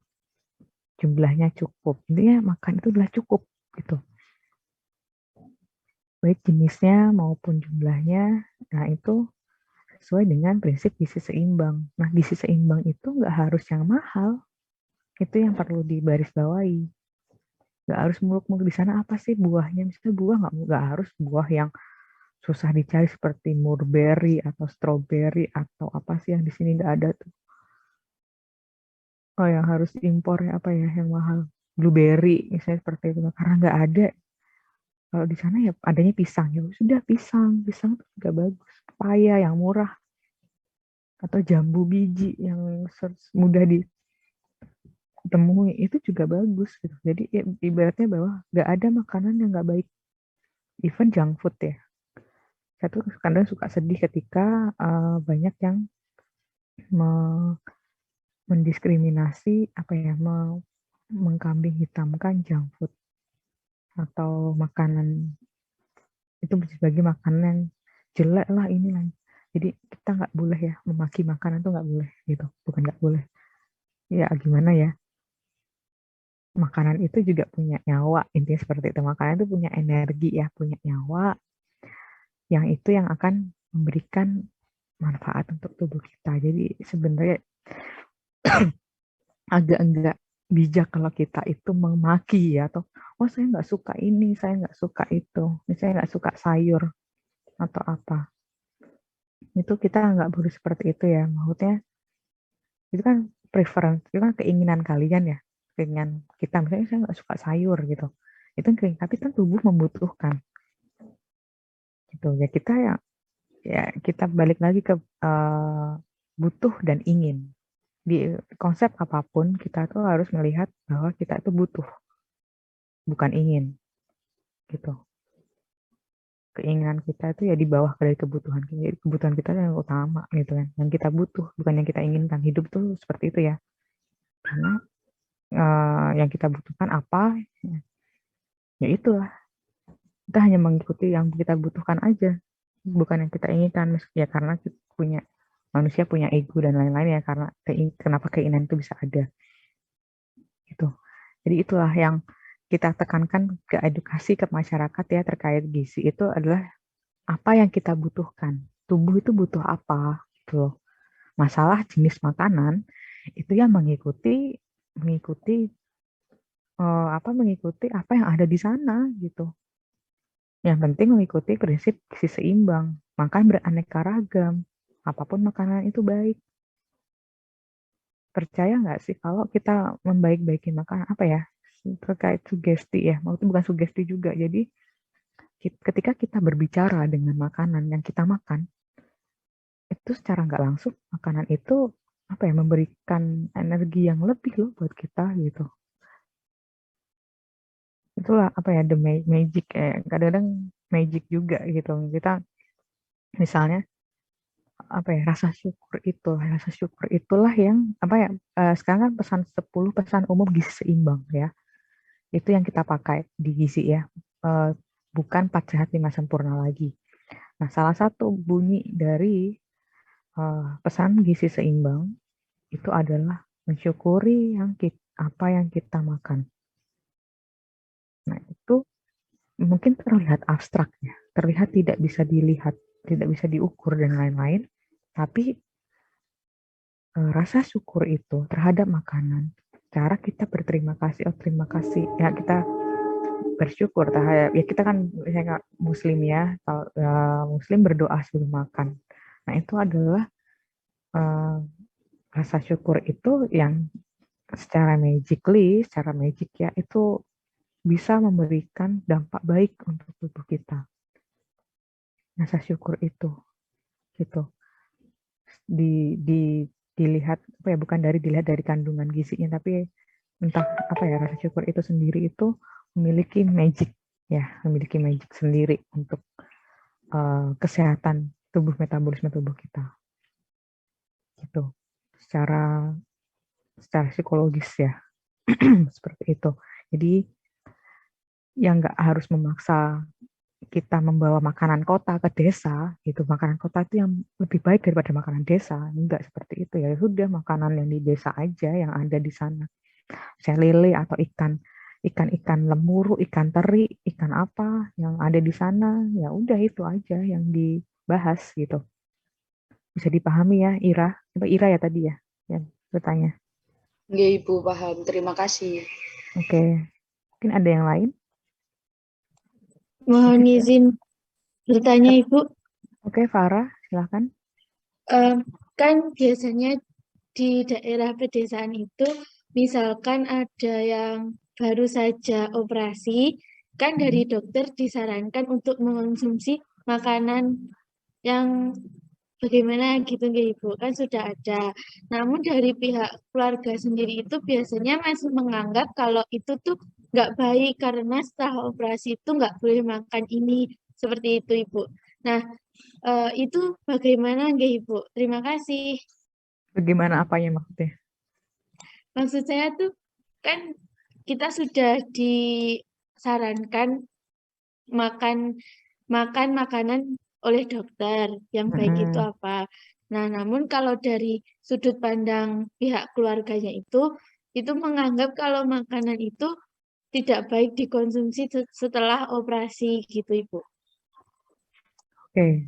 jumlahnya cukup. Intinya makan itu adalah cukup gitu. Baik jenisnya maupun jumlahnya. Nah itu sesuai dengan prinsip gizi seimbang. Nah gizi seimbang itu nggak harus yang mahal. Itu yang perlu dibarisbawahi. Nggak harus muluk-muluk di sana apa sih buahnya. Misalnya buah nggak harus buah yang susah dicari seperti mulberry atau strawberry atau apa sih yang di sini nggak ada tuh. Oh yang harus impor ya apa ya yang mahal, blueberry misalnya seperti itu karena nggak ada. Kalau di sana ya adanya pisang ya sudah pisang itu juga bagus, pepaya yang murah atau jambu biji yang mudah ditemui itu juga bagus gitu. Jadi ya, ibaratnya bahwa nggak ada makanan yang nggak baik, even junk food ya. Saya tuh kadang suka sedih ketika banyak yang mendiskriminasi apa ya, mengkambing hitamkan junk food atau makanan itu sebagai makanan yang jelek lah inilah. Jadi kita nggak boleh ya memaki makanan tuh nggak boleh gitu, bukan nggak boleh. Ya gimana ya? Makanan itu juga punya nyawa, intinya seperti itu. Makanan itu punya energi ya, punya nyawa, yang itu yang akan memberikan manfaat untuk tubuh kita. Jadi sebenarnya agak enggak bijak kalau kita itu memaki ya, atau oh saya nggak suka ini, saya nggak suka itu, misalnya nggak suka sayur atau apa. Itu kita nggak boleh seperti itu ya. Maksudnya itu kan preference, itu kan keinginan kalian ya, keinginan kita. Misalnya saya nggak suka sayur gitu, itu keinginan, tapi kan tubuh membutuhkan gitu ya. Kita ya kita balik lagi ke butuh dan ingin. Di konsep apapun kita tuh harus melihat bahwa kita itu butuh, bukan ingin gitu. Keinginan kita itu ya di bawah dari kebutuhan. Jadi kebutuhan kita yang utama gitu kan, yang kita butuh, bukan yang kita inginkan. Hidup tuh seperti itu ya, karena yang kita butuhkan apa ya itulah, kita hanya mengikuti yang kita butuhkan aja, bukan yang kita inginkan ya, karena kita manusia punya ego dan lain-lain ya, karena kenapa keinginan itu bisa ada gitu. Jadi itulah yang kita tekankan ke edukasi ke masyarakat ya terkait gizi, itu adalah apa yang kita butuhkan. Tubuh itu butuh apa gitu loh. Masalah jenis makanan itu ya mengikuti mengikuti apa yang ada di sana gitu. Yang penting mengikuti prinsip gizi seimbang, makan beraneka ragam, apapun makanan itu baik. Percaya nggak sih kalau kita membaik-baiki makanan, apa ya, terkait sugesti ya, maksudnya bukan sugesti juga. Jadi ketika kita berbicara dengan makanan yang kita makan, itu secara nggak langsung makanan itu apa ya, memberikan energi yang lebih loh buat kita gitu. Itulah apa ya, the magic ya, kadang-kadang magic juga gitu. Kita misalnya apa ya, rasa syukur itulah yang apa ya, sekarang kan pesan 10 pesan umum gizi seimbang ya, itu yang kita pakai di gizi ya, bukan 4 sehat 5 sempurna lagi. Nah, salah satu bunyi dari pesan gizi seimbang itu adalah mensyukuri apa yang kita makan. Nah, itu mungkin terlihat abstrak ya, terlihat tidak bisa dilihat, tidak bisa diukur dan lain-lain, tapi rasa syukur itu terhadap makanan, cara kita berterima kasih, oh terima kasih ya, kita bersyukur terhadap ya, kita kan misalnya muslim ya, kalau muslim berdoa sebelum makan. Nah, itu adalah rasa syukur itu yang secara magic ya, itu bisa memberikan dampak baik untuk tubuh kita. Rasa syukur itu gitu. Dilihat apa ya, bukan dilihat dari kandungan gizinya, tapi entah apa ya, rasa syukur itu sendiri itu memiliki magic sendiri untuk kesehatan tubuh, metabolisme tubuh kita gitu, secara psikologis ya. Seperti itu. Jadi yang nggak harus memaksa kita membawa makanan kota ke desa gitu, makanan kota itu yang lebih baik daripada makanan desa, enggak seperti itu ya. Sudah, makanan yang di desa aja yang ada di sana, saya lele atau ikan lemuru, ikan teri, ikan apa yang ada di sana, ya udah itu aja yang dibahas gitu. Bisa dipahami ya, Ira? Coba Ira ya tadi ya yang bertanya. Nggih, Ibu, paham. Terima kasih. Oke. Mungkin ada yang lain? Mohon izin bertanya, Ibu. Oke, Farah, silakan. Kan biasanya di daerah pedesaan itu, misalkan ada yang baru saja operasi, kan dari dokter disarankan untuk mengonsumsi makanan yang bagaimana gitu nggih, Ibu, kan sudah ada. Namun dari pihak keluarga sendiri itu biasanya masih menganggap kalau itu tuh nggak baik karena setelah operasi itu nggak boleh makan ini, seperti itu, Ibu. Nah, itu bagaimana nggih, Ibu? Terima kasih. Bagaimana apanya maksudnya? Maksud saya tuh kan kita sudah disarankan makan makanan oleh dokter yang baik itu apa. Nah, namun kalau dari sudut pandang pihak keluarganya itu menganggap kalau makanan itu tidak baik dikonsumsi setelah operasi gitu, Ibu. Oke.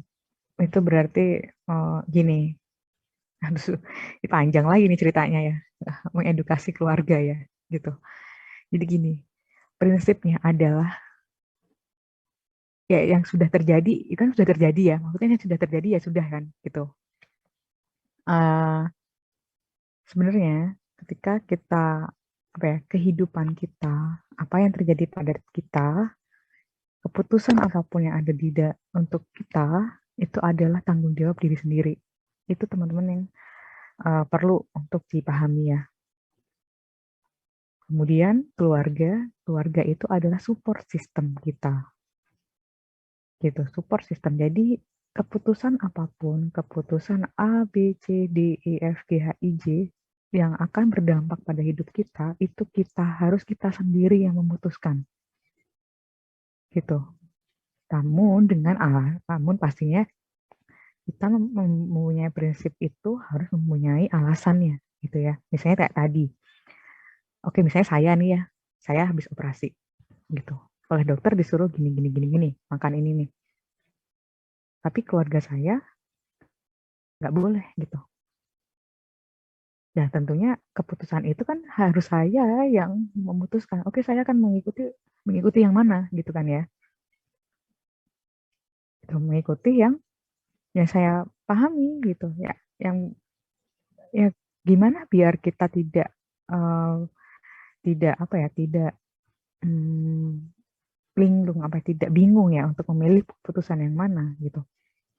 itu berarti gini, aduh, ini panjang lagi nih ceritanya ya, mengedukasi keluarga ya, gitu. Jadi gini, prinsipnya adalah ya yang sudah terjadi, itu kan sudah terjadi ya, maksudnya yang sudah terjadi ya sudah kan, gitu. Sebenarnya ketika kita kehidupan kita, apa yang terjadi pada kita, keputusan apapun yang ada untuk kita itu adalah tanggung jawab diri sendiri. Itu teman-teman yang perlu untuk dipahami ya. Kemudian keluarga itu adalah support system kita. Gitu, support system. Jadi keputusan apapun, keputusan A, B, C, D, E, F, G, H, I, J yang akan berdampak pada hidup kita, itu harus kita sendiri yang memutuskan. Gitu. Namun pastinya kita mempunyai prinsip itu harus mempunyai alasannya, gitu ya. Misalnya kayak tadi. Oke, misalnya saya nih ya, saya habis operasi, gitu. Oleh dokter disuruh gini, makan ini nih. Tapi keluarga saya nggak boleh, gitu. Nah, tentunya keputusan itu kan harus saya yang memutuskan. Oke, saya akan mengikuti yang mana, gitu kan ya. Gitu, mengikuti yang saya pahami, gitu ya. Yang ya gimana biar kita tidak linglung, tidak bingung ya untuk memilih keputusan yang mana, gitu.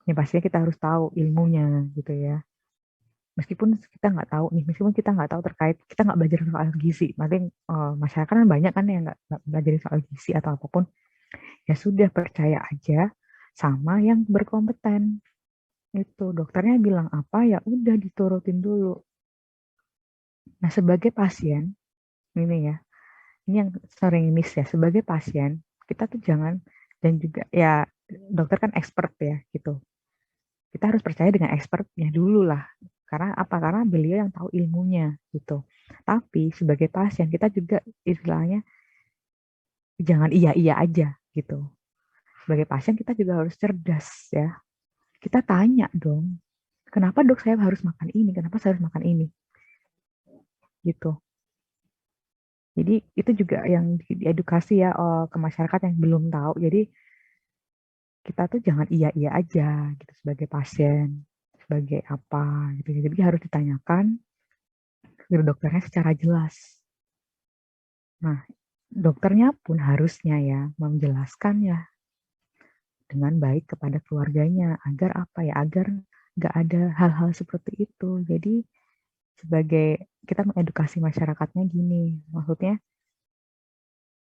Ya pastinya kita harus tahu ilmunya, gitu ya. Meskipun kita nggak tahu terkait, kita nggak belajar soal gizi, paling masyarakat kan banyak kan yang nggak belajar soal gizi atau apapun, ya sudah percaya aja sama yang berkompeten. Itu dokternya bilang apa ya udah diturutin dulu. Nah sebagai pasien ini yang sering miss ya, sebagai pasien kita tuh jangan, dan juga ya dokter kan expert ya gitu. Kita harus percaya dengan expertnya dulu lah. Karena apa? Karena beliau yang tahu ilmunya gitu. Tapi sebagai pasien kita juga istilahnya jangan iya-iya aja gitu. Sebagai pasien kita juga harus cerdas ya. Kita tanya dong, kenapa dok saya harus makan ini? Kenapa saya harus makan ini? Gitu. Jadi itu juga yang diedukasi ya ke masyarakat yang belum tahu. Jadi kita tuh jangan iya-iya aja gitu sebagai pasien, sebagai apa gitu. Jadi harus ditanyakan ke dokternya secara jelas. Nah, dokternya pun harusnya ya menjelaskan ya dengan baik kepada keluarganya agar agar nggak ada hal-hal seperti itu. Jadi sebagai kita mengedukasi masyarakatnya gini, maksudnya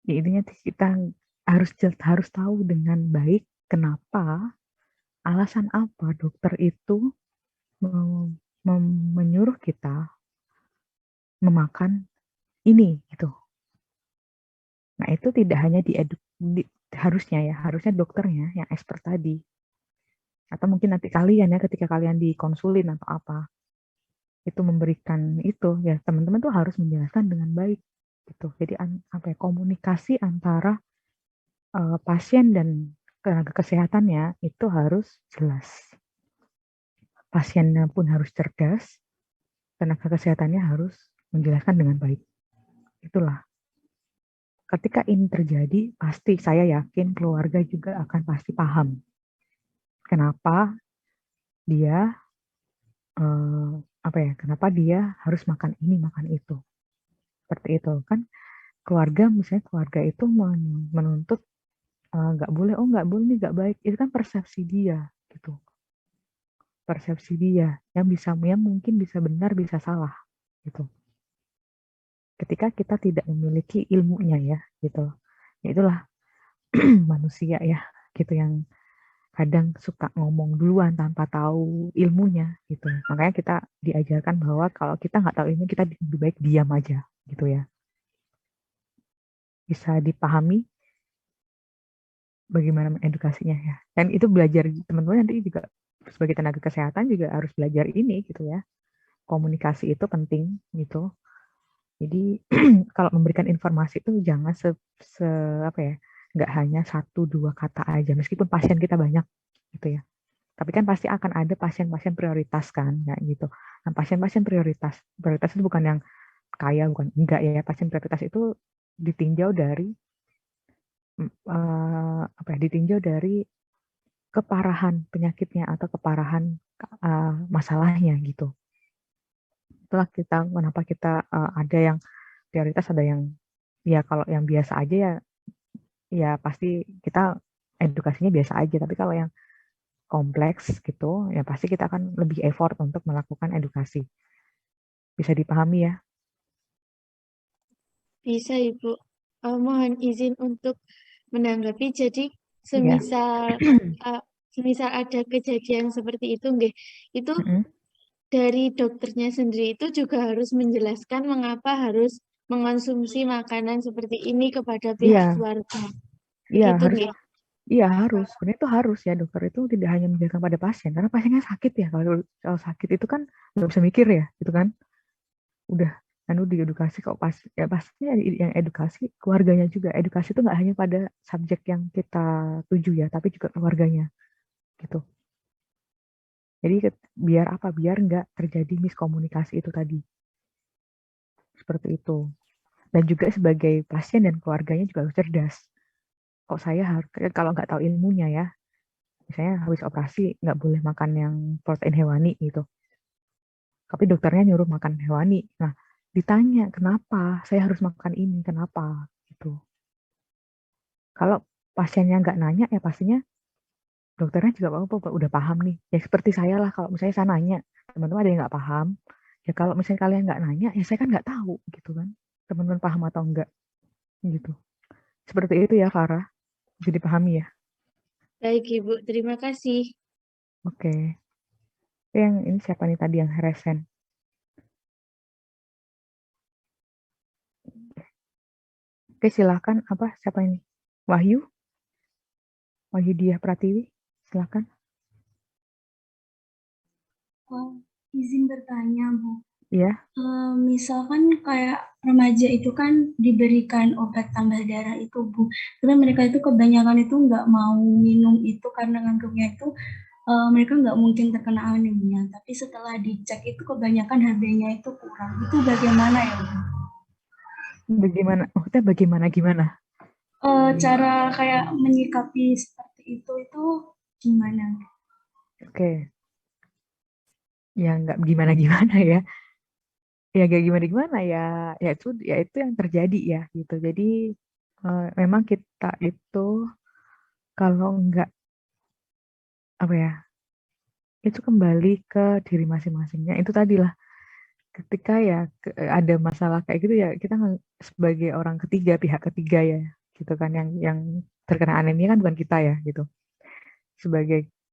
ya intinya kita harus tahu dengan baik kenapa, alasan apa dokter itu menyuruh kita memakan ini gitu. Nah, itu tidak hanya harusnya dokternya yang expert tadi. Atau mungkin nanti kalian ya ketika kalian dikonsulin atau apa, itu memberikan itu ya teman-teman tuh harus menjelaskan dengan baik gitu. Jadi komunikasi antara pasien dan tenaga kesehatannya itu harus jelas. Pasiennya pun harus cerdas, tenaga kesehatannya harus menjelaskan dengan baik. Itulah. Ketika ini terjadi, pasti saya yakin keluarga juga akan pasti paham kenapa dia kenapa dia harus makan ini, makan itu. Seperti itu kan. Misalnya keluarga itu menuntut nggak boleh nih, nggak baik. Itu kan persepsi dia gitu. Persepsi dia yang mungkin bisa benar, bisa salah gitu. Ketika kita tidak memiliki ilmunya ya gitu. Ya itulah manusia ya gitu yang kadang suka ngomong duluan tanpa tahu ilmunya gitu. Makanya kita diajarkan bahwa kalau kita nggak tahu ilmu, kita lebih baik diam aja gitu ya. Bisa dipahami bagaimana mengedukasinya ya. Dan itu belajar teman-teman nanti juga sebagai tenaga kesehatan juga harus belajar ini gitu ya. Komunikasi itu penting gitu. Jadi kalau memberikan informasi itu jangan nggak hanya 1-2 kata aja meskipun pasien kita banyak gitu ya. Tapi kan pasti akan ada pasien-pasien prioritas kan, kayak gitu. Nah, pasien-pasien prioritas itu bukan yang kaya, bukan enggak ya. Pasien prioritas itu ditinjau dari ditinjau dari keparahan penyakitnya atau keparahan masalahnya gitu. Itulah kenapa kita ada yang prioritas, ada yang ya kalau yang biasa aja ya pasti kita edukasinya biasa aja. Tapi kalau yang kompleks gitu ya pasti kita akan lebih effort untuk melakukan edukasi. Bisa dipahami ya? Bisa Ibu. Mohon izin untuk menanggapi. Jadi Iya. semisal ada kejadian seperti itu, nggih, itu dari dokternya sendiri itu juga harus menjelaskan mengapa harus mengonsumsi makanan seperti ini kepada pihak Iya, keluarga. iya Begitu harus. nggih? Iya harus. Sebenarnya itu harus ya, dokter itu tidak hanya menjelaskan pada pasien karena pasiennya sakit ya. Kalau sakit itu kan nggak bisa mikir ya, gitu kan? Udah diedukasi kok pastinya yang edukasi keluarganya juga. Edukasi itu nggak hanya pada subjek yang kita tuju ya, tapi juga keluarganya gitu. Jadi biar nggak terjadi miskomunikasi itu tadi. Seperti itu. Dan juga sebagai pasien dan keluarganya juga harus cerdas. Kok saya harus, kalau nggak tahu ilmunya ya, misalnya habis operasi nggak boleh makan yang protein hewani gitu. Tapi dokternya nyuruh makan hewani. Nah, ditanya kenapa saya harus makan ini, kenapa gitu. Kalau pasiennya nggak nanya ya pastinya dokternya juga udah paham nih. Ya seperti saya lah, kalau misalnya saya nanya, teman-teman ada yang nggak paham, ya kalau misalnya kalian nggak nanya, ya saya kan nggak tahu gitu kan. Teman-teman paham atau enggak gitu. Seperti itu ya Farah, bisa dipahami ya. Baik Ibu, terima kasih. Oke. Yang ini siapa nih tadi yang resen? Oke, silakan siapa ini? Wahyu Dia Pratiwi, silakan. Izin bertanya, Bu. Iya. Misalkan kayak remaja itu kan diberikan obat tambah darah itu, Bu. Tapi mereka itu kebanyakan itu nggak mau minum itu karena nganggapnya itu mereka nggak mungkin terkena anemia. Tapi setelah dicek itu kebanyakan HB-nya itu kurang. Itu bagaimana ya, Bu? Bagaimana? Maksudnya bagaimana? Cara kayak menyikapi seperti itu gimana? Oke. Ya nggak gimana-gimana ya. Ya nggak gimana-gimana ya. Ya itu yang terjadi ya gitu. Jadi memang kita itu kalau nggak itu kembali ke diri masing-masingnya. Itu tadilah ketika ya ada masalah kayak gitu ya kita sebagai orang ketiga, pihak ketiga ya gitu kan yang terkena anemia kan bukan kita ya gitu.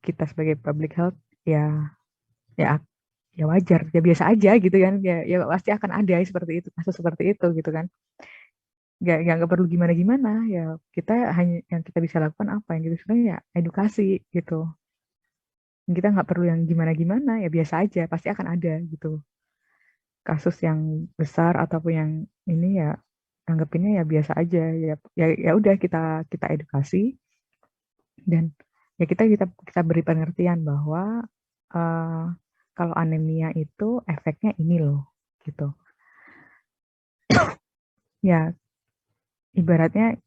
Kita sebagai public health ya ya ya wajar, ya biasa aja gitu kan, ya pasti akan ada seperti itu, kasus seperti itu gitu kan. Nggak perlu gimana-gimana, ya kita hanya yang kita bisa lakukan apa yang gitu sebenarnya ya edukasi gitu. Kita nggak perlu yang gimana-gimana, ya biasa aja, pasti akan ada gitu. Kasus yang besar ataupun yang ini ya anggapinnya ya biasa aja, ya udah kita edukasi dan ya kita beri pengertian bahwa kalau anemia itu efeknya ini loh gitu. Ya ibaratnya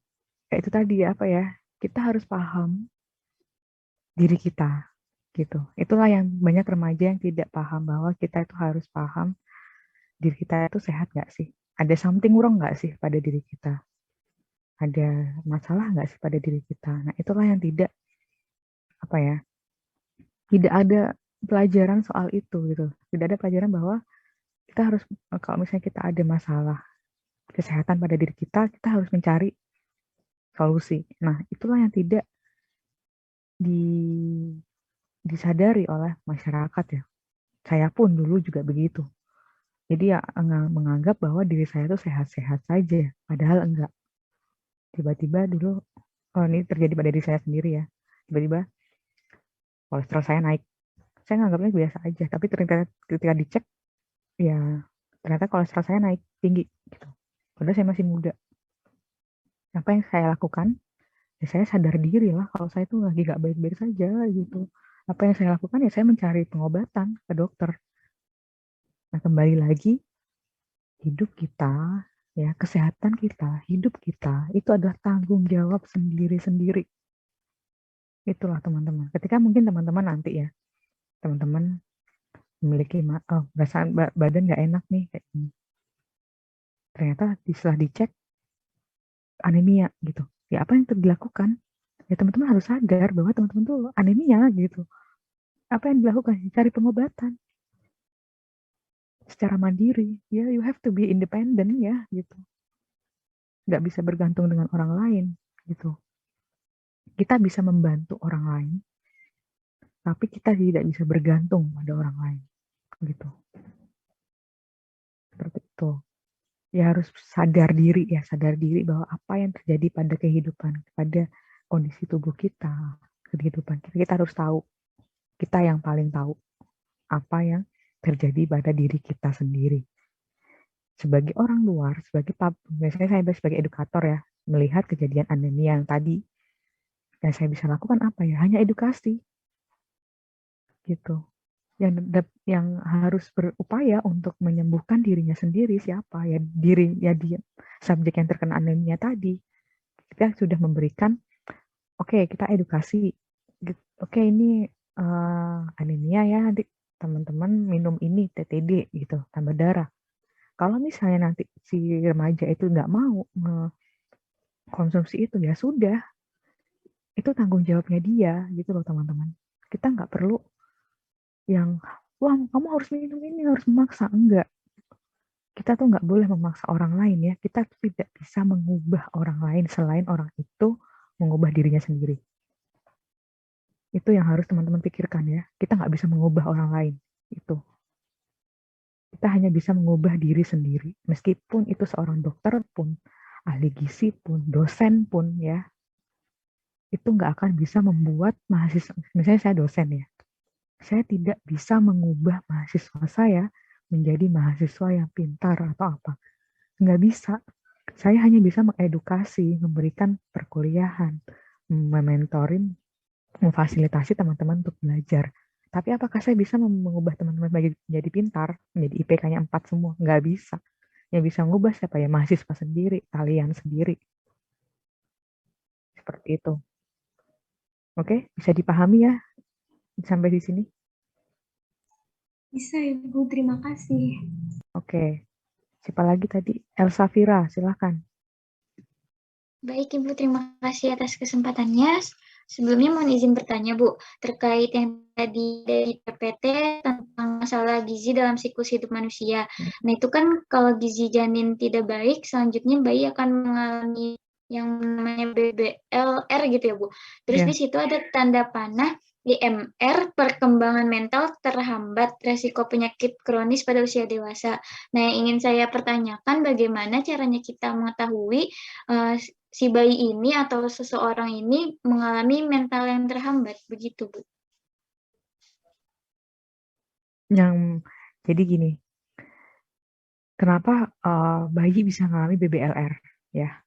kayak itu tadi ya kita harus paham diri kita gitu. Itulah yang banyak remaja yang tidak paham bahwa kita itu harus paham diri kita itu sehat nggak sih? Ada something wrong nggak sih pada diri kita? Ada masalah nggak sih pada diri kita? Nah itulah yang tidak tidak ada pelajaran soal itu gitu. Tidak ada pelajaran bahwa kita harus kalau misalnya kita ada masalah kesehatan pada diri kita harus mencari solusi. Nah itulah yang tidak disadari oleh masyarakat ya. Saya pun dulu juga begitu. Jadi ya menganggap bahwa diri saya itu sehat-sehat saja, padahal enggak. Tiba-tiba dulu, ini terjadi pada diri saya sendiri ya. Tiba-tiba kolesterol saya naik. Saya nganggapnya biasa aja, tapi ternyata ketika dicek, ya ternyata kolesterol saya naik tinggi gitu. Padahal saya masih muda. Apa yang saya lakukan? Ya saya sadar diri lah kalau saya itu lagi gak baik-baik saja gitu. Apa yang saya lakukan ya saya mencari pengobatan ke dokter. Nah, kembali lagi, hidup kita, ya kesehatan kita, hidup kita, itu adalah tanggung jawab sendiri-sendiri. Itulah teman-teman. Ketika mungkin teman-teman nanti ya, teman-teman memiliki perasaan badan nggak enak nih, kayak gini. Ternyata setelah dicek, anemia gitu. Ya apa yang dilakukan? Ya teman-teman harus sadar bahwa teman-teman tuh anemia gitu. Apa yang dilakukan? Cari pengobatan secara mandiri. Ya, you have to be independent ya gitu. Nggak bisa bergantung dengan orang lain gitu. Kita bisa membantu orang lain, tapi kita tidak bisa bergantung pada orang lain gitu. Seperti itu. Ya harus sadar diri ya, sadar diri bahwa apa yang terjadi pada kehidupan, pada kondisi tubuh kita, kehidupan kita, kita harus tahu. Kita yang paling tahu apa yang terjadi pada diri kita sendiri. Sebagai orang luar, misalnya saya sebagai edukator ya, melihat kejadian anemia yang tadi, yang saya bisa lakukan apa ya? Hanya edukasi, gitu. Yang harus berupaya untuk menyembuhkan dirinya sendiri siapa ya? Dia subjek yang terkena anemia tadi. Kita sudah memberikan, oke, kita edukasi. Oke, ini anemia ya, nanti teman-teman minum ini TTD gitu, tambah darah. Kalau misalnya nanti si remaja itu nggak mau konsumsi itu, ya sudah, itu tanggung jawabnya dia gitu loh teman-teman. Kita nggak perlu yang, wah kamu harus minum ini, harus memaksa. Enggak. Kita tuh nggak boleh memaksa orang lain ya. Kita tidak bisa mengubah orang lain selain orang itu mengubah dirinya sendiri. Itu yang harus teman-teman pikirkan ya. Kita nggak bisa mengubah orang lain. Itu. Kita hanya bisa mengubah diri sendiri. Meskipun itu seorang dokter pun, ahli gizi pun, dosen pun ya. Itu nggak akan bisa membuat mahasiswa, misalnya saya dosen ya. Saya tidak bisa mengubah mahasiswa saya menjadi mahasiswa yang pintar atau apa. Nggak bisa. Saya hanya bisa mengedukasi, memberikan perkuliahan, mementorin, memfasilitasi teman-teman untuk belajar. Tapi apakah saya bisa mengubah teman-teman menjadi pintar, menjadi IPK-nya 4 semua? Nggak bisa. Yang bisa mengubah siapa ya? Mahasiswa sendiri, kalian sendiri. Seperti itu. Oke, bisa dipahami ya sampai di sini? Bisa Ibu, terima kasih. Oke. Siapa lagi tadi? Elsa Fira, silakan. Baik Ibu, terima kasih atas kesempatannya. Sebelumnya mohon izin bertanya Bu, terkait yang tadi dari PPT tentang masalah gizi dalam siklus hidup manusia. Nah itu kan kalau gizi janin tidak baik, selanjutnya bayi akan mengalami yang namanya BBLR gitu ya Bu. Terus di situ ada tanda panah IMR, perkembangan mental terhambat, resiko penyakit kronis pada usia dewasa. Nah, yang ingin saya pertanyakan bagaimana caranya kita mengetahui si bayi ini atau seseorang ini mengalami mental yang terhambat, begitu Bu? Jadi gini, kenapa bayi bisa mengalami BBLR ya?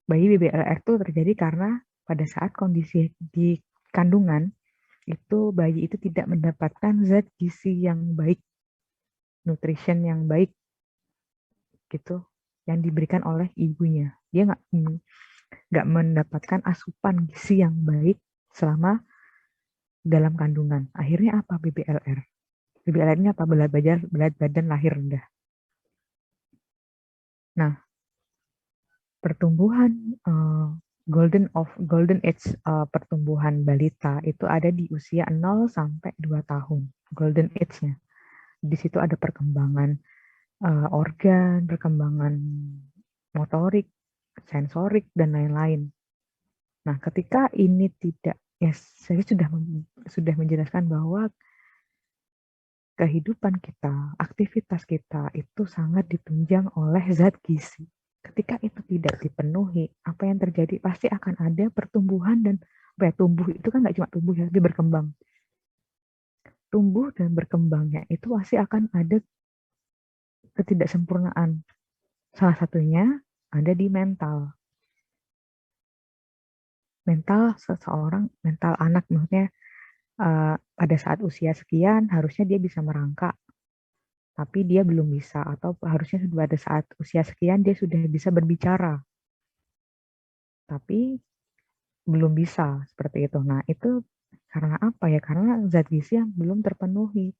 Bayi BBLR itu terjadi karena pada saat kondisi di kandungan itu bayi itu tidak mendapatkan zat gizi yang baik, nutrition yang baik gitu, yang diberikan oleh ibunya. Dia nggak mendapatkan asupan gizi yang baik selama dalam kandungan. Akhirnya apa BBLR? BBLR ini apa? Berat badan lahir rendah. Nah, pertumbuhan golden age pertumbuhan balita itu ada di usia 0 sampai 2 tahun. Golden age-nya. Di situ ada perkembangan organ, perkembangan motorik, sensorik, dan lain-lain. Nah, ketika ini tidak, ya saya sudah menjelaskan bahwa kehidupan kita, aktivitas kita itu sangat ditunjang oleh zat gizi. Ketika itu tidak dipenuhi, apa yang terjadi? Pasti akan ada pertumbuhan dan tumbuh itu kan nggak cuma tumbuh ya, dia berkembang. Tumbuh dan berkembangnya itu pasti akan ada ketidaksempurnaan. Salah satunya ada di mental. Mental seseorang, mental anak maksudnya pada saat usia sekian harusnya dia bisa merangkak, tapi dia belum bisa, atau harusnya pada saat usia sekian dia sudah bisa berbicara, tapi belum bisa seperti itu. Nah, itu karena apa ya? Karena zat gizi yang belum terpenuhi.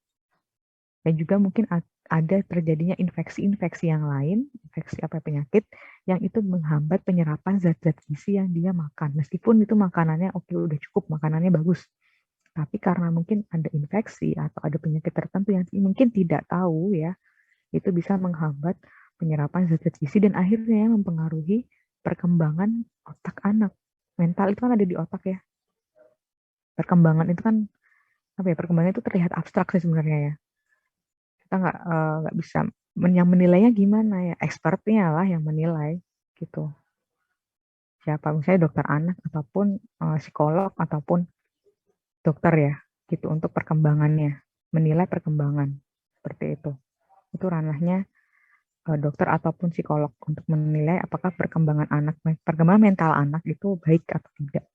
Dan juga mungkin ada terjadinya infeksi-infeksi yang lain, infeksi penyakit yang itu menghambat penyerapan zat-zat gizi yang dia makan. Meskipun itu makanannya oke, udah cukup, makanannya bagus. Tapi karena mungkin ada infeksi atau ada penyakit tertentu yang mungkin tidak tahu ya, itu bisa menghambat penyerapan zat-zat gizi dan akhirnya mempengaruhi perkembangan otak anak. Mental itu kan ada di otak ya. Perkembangan itu kan perkembangan itu terlihat abstrak sih sebenarnya ya. Kita nggak bisa yang menilainya gimana ya, expertnya lah yang menilai gitu. Siapa misalnya dokter anak ataupun psikolog ataupun dokter ya gitu untuk perkembangannya, menilai perkembangan seperti itu. Itu ranahnya dokter ataupun psikolog untuk menilai apakah perkembangan mental anak itu baik atau tidak.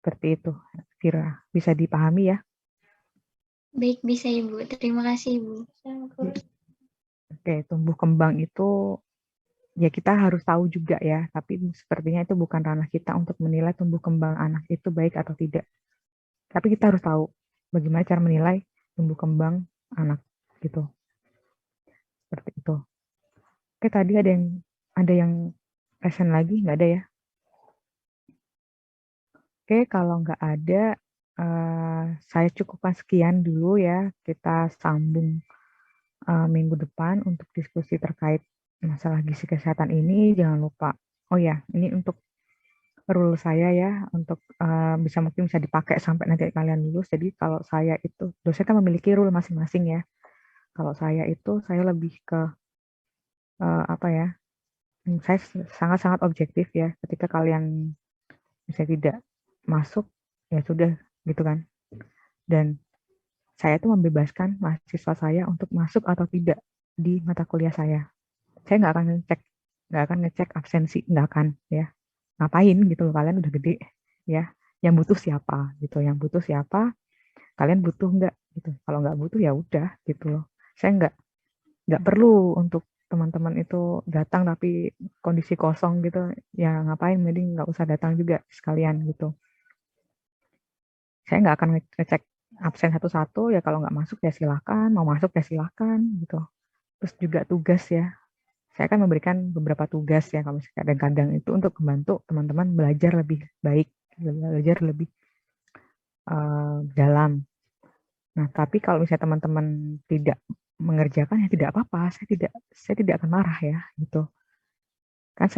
Seperti itu, kira bisa dipahami ya. Baik, bisa Ibu. Terima kasih Ibu. Oke, tumbuh kembang itu ya kita harus tahu juga ya, tapi sepertinya itu bukan ranah kita untuk menilai tumbuh kembang anak itu baik atau tidak. Tapi kita harus tahu bagaimana cara menilai tumbuh kembang anak gitu. Seperti itu. Oke, tadi ada yang present lagi, nggak ada ya? Oke, kalau nggak ada, saya cukupkan sekian dulu ya. Kita sambung minggu depan untuk diskusi terkait masalah gizi kesehatan ini. Jangan lupa. Oh ya, ini untuk rule saya ya, untuk mungkin bisa dipakai sampai nanti kalian lulus. Jadi kalau saya itu, dosen kan memiliki rule masing-masing ya. Kalau saya itu, saya lebih ke saya sangat-sangat objektif ya. Ketika kalian bisa tidak masuk, ya sudah gitu kan. Dan saya tuh membebaskan mahasiswa saya untuk masuk atau tidak di mata kuliah saya. Saya nggak akan ngecek absensi, nggak akan ya. Ngapain gitu loh, kalian udah gede ya. Yang butuh siapa gitu, yang butuh siapa, kalian butuh nggak gitu. Kalau nggak butuh ya udah gitu loh. Saya nggak perlu untuk teman-teman itu datang tapi kondisi kosong gitu, ya ngapain, mending nggak usah datang juga sekalian gitu. Saya nggak akan ngecek absen satu-satu, ya kalau nggak masuk ya silahkan, mau masuk ya silahkan gitu. Terus juga tugas ya, saya akan memberikan beberapa tugas ya, kalau misalnya kadang-kadang itu untuk membantu teman-teman belajar lebih baik, belajar lebih dalam. Nah, tapi kalau misalnya teman-teman tidak mengerjakan ya tidak apa-apa, saya tidak akan marah ya gitu. Kan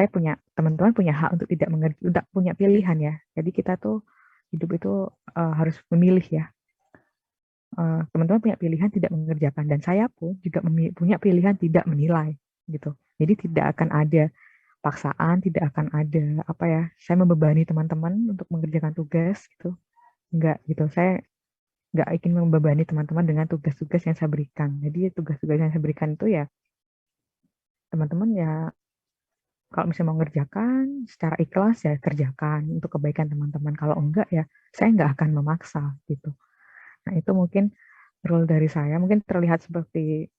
teman-teman punya hak untuk tidak punya pilihan ya. Jadi kita tuh hidup itu harus memilih ya. Teman-teman punya pilihan tidak mengerjakan, dan saya pun juga punya pilihan tidak menilai gitu. Jadi tidak akan ada paksaan, tidak akan ada saya membebani teman-teman untuk mengerjakan tugas gitu. Enggak gitu. Saya nggak ingin membebani teman-teman dengan tugas-tugas yang saya berikan. Jadi tugas-tugas yang saya berikan itu ya teman-teman ya, kalau misalnya mau ngerjakan secara ikhlas ya kerjakan untuk kebaikan teman-teman. Kalau enggak ya saya nggak akan memaksa gitu. Nah, itu mungkin role dari saya. Mungkin terlihat seperti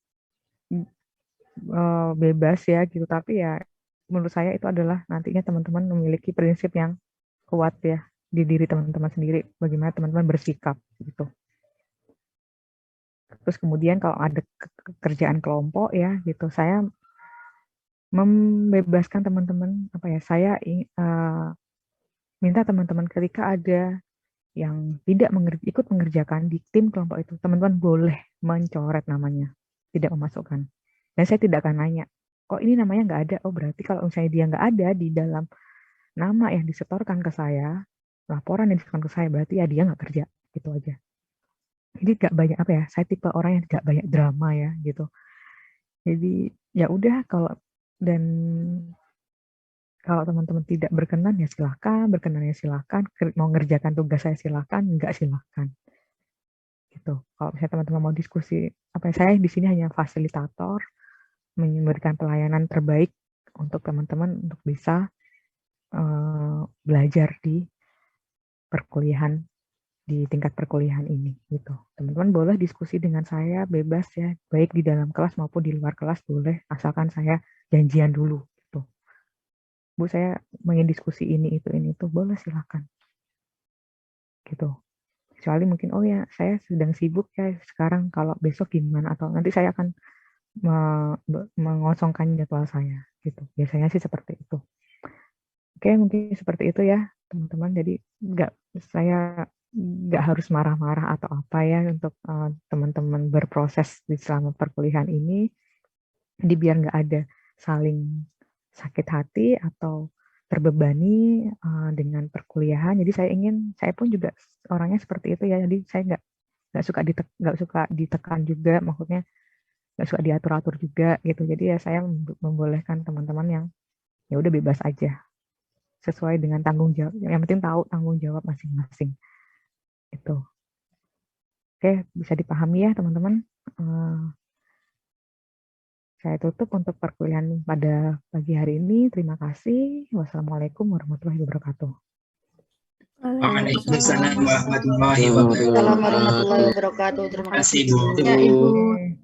bebas ya gitu, tapi ya menurut saya itu adalah nantinya teman-teman memiliki prinsip yang kuat ya di diri teman-teman sendiri, bagaimana teman-teman bersikap gitu. Terus kemudian kalau ada kerjaan kelompok ya gitu, saya membebaskan teman-teman saya minta teman-teman ketika ada yang tidak ikut mengerjakan di tim kelompok itu, teman-teman boleh mencoret namanya, tidak memasukkan. Dan saya tidak akan nanya, kok ini namanya nggak ada? Oh berarti kalau misalnya dia nggak ada di dalam nama yang disetorkan ke saya, laporan yang disetorkan ke saya, berarti ya dia nggak kerja, gitu aja. Jadi nggak banyak saya tipe orang yang nggak banyak drama ya gitu. Jadi ya udah, kalau teman-teman tidak berkenan ya silahkan, berkenan ya silahkan, mau ngerjakan tugas saya silahkan, enggak silahkan. Gitu. Kalau misalnya teman-teman mau diskusi, saya di sini hanya fasilitator, memberikan pelayanan terbaik untuk teman-teman untuk bisa belajar di perkuliahan di tingkat perkuliahan ini gitu. Teman-teman boleh diskusi dengan saya bebas ya, baik di dalam kelas maupun di luar kelas boleh, asalkan saya janjian dulu gitu. Bu, saya ingin diskusi ini itu boleh silakan. Gitu. Kecuali mungkin oh ya saya sedang sibuk ya sekarang, kalau besok gimana, atau nanti saya akan mengosongkan jadwal saya gitu. Biasanya sih seperti itu. Oke, mungkin seperti itu ya teman-teman. Jadi saya nggak harus marah-marah atau apa ya untuk teman-teman berproses di selama perkuliahan ini. Jadi biar nggak ada saling sakit hati atau terbebani dengan perkuliahan. Jadi saya pun juga orangnya seperti itu ya. Jadi saya nggak suka ditekan juga, maksudnya nggak suka diatur-atur juga gitu. Jadi ya saya membolehkan teman-teman yang ya udah bebas aja, sesuai dengan tanggung jawab. Yang penting tahu tanggung jawab masing-masing. Itu. Oke, bisa dipahami ya teman-teman. Saya tutup untuk perkuliahan pada pagi hari ini. Terima kasih. Wassalamualaikum warahmatullahi wabarakatuh. Waalaikumsalam warahmatullahi wabarakatuh. Assalamualaikum warahmatullahi wabarakatuh. Terima kasih Bu. ya Ibu. Oke.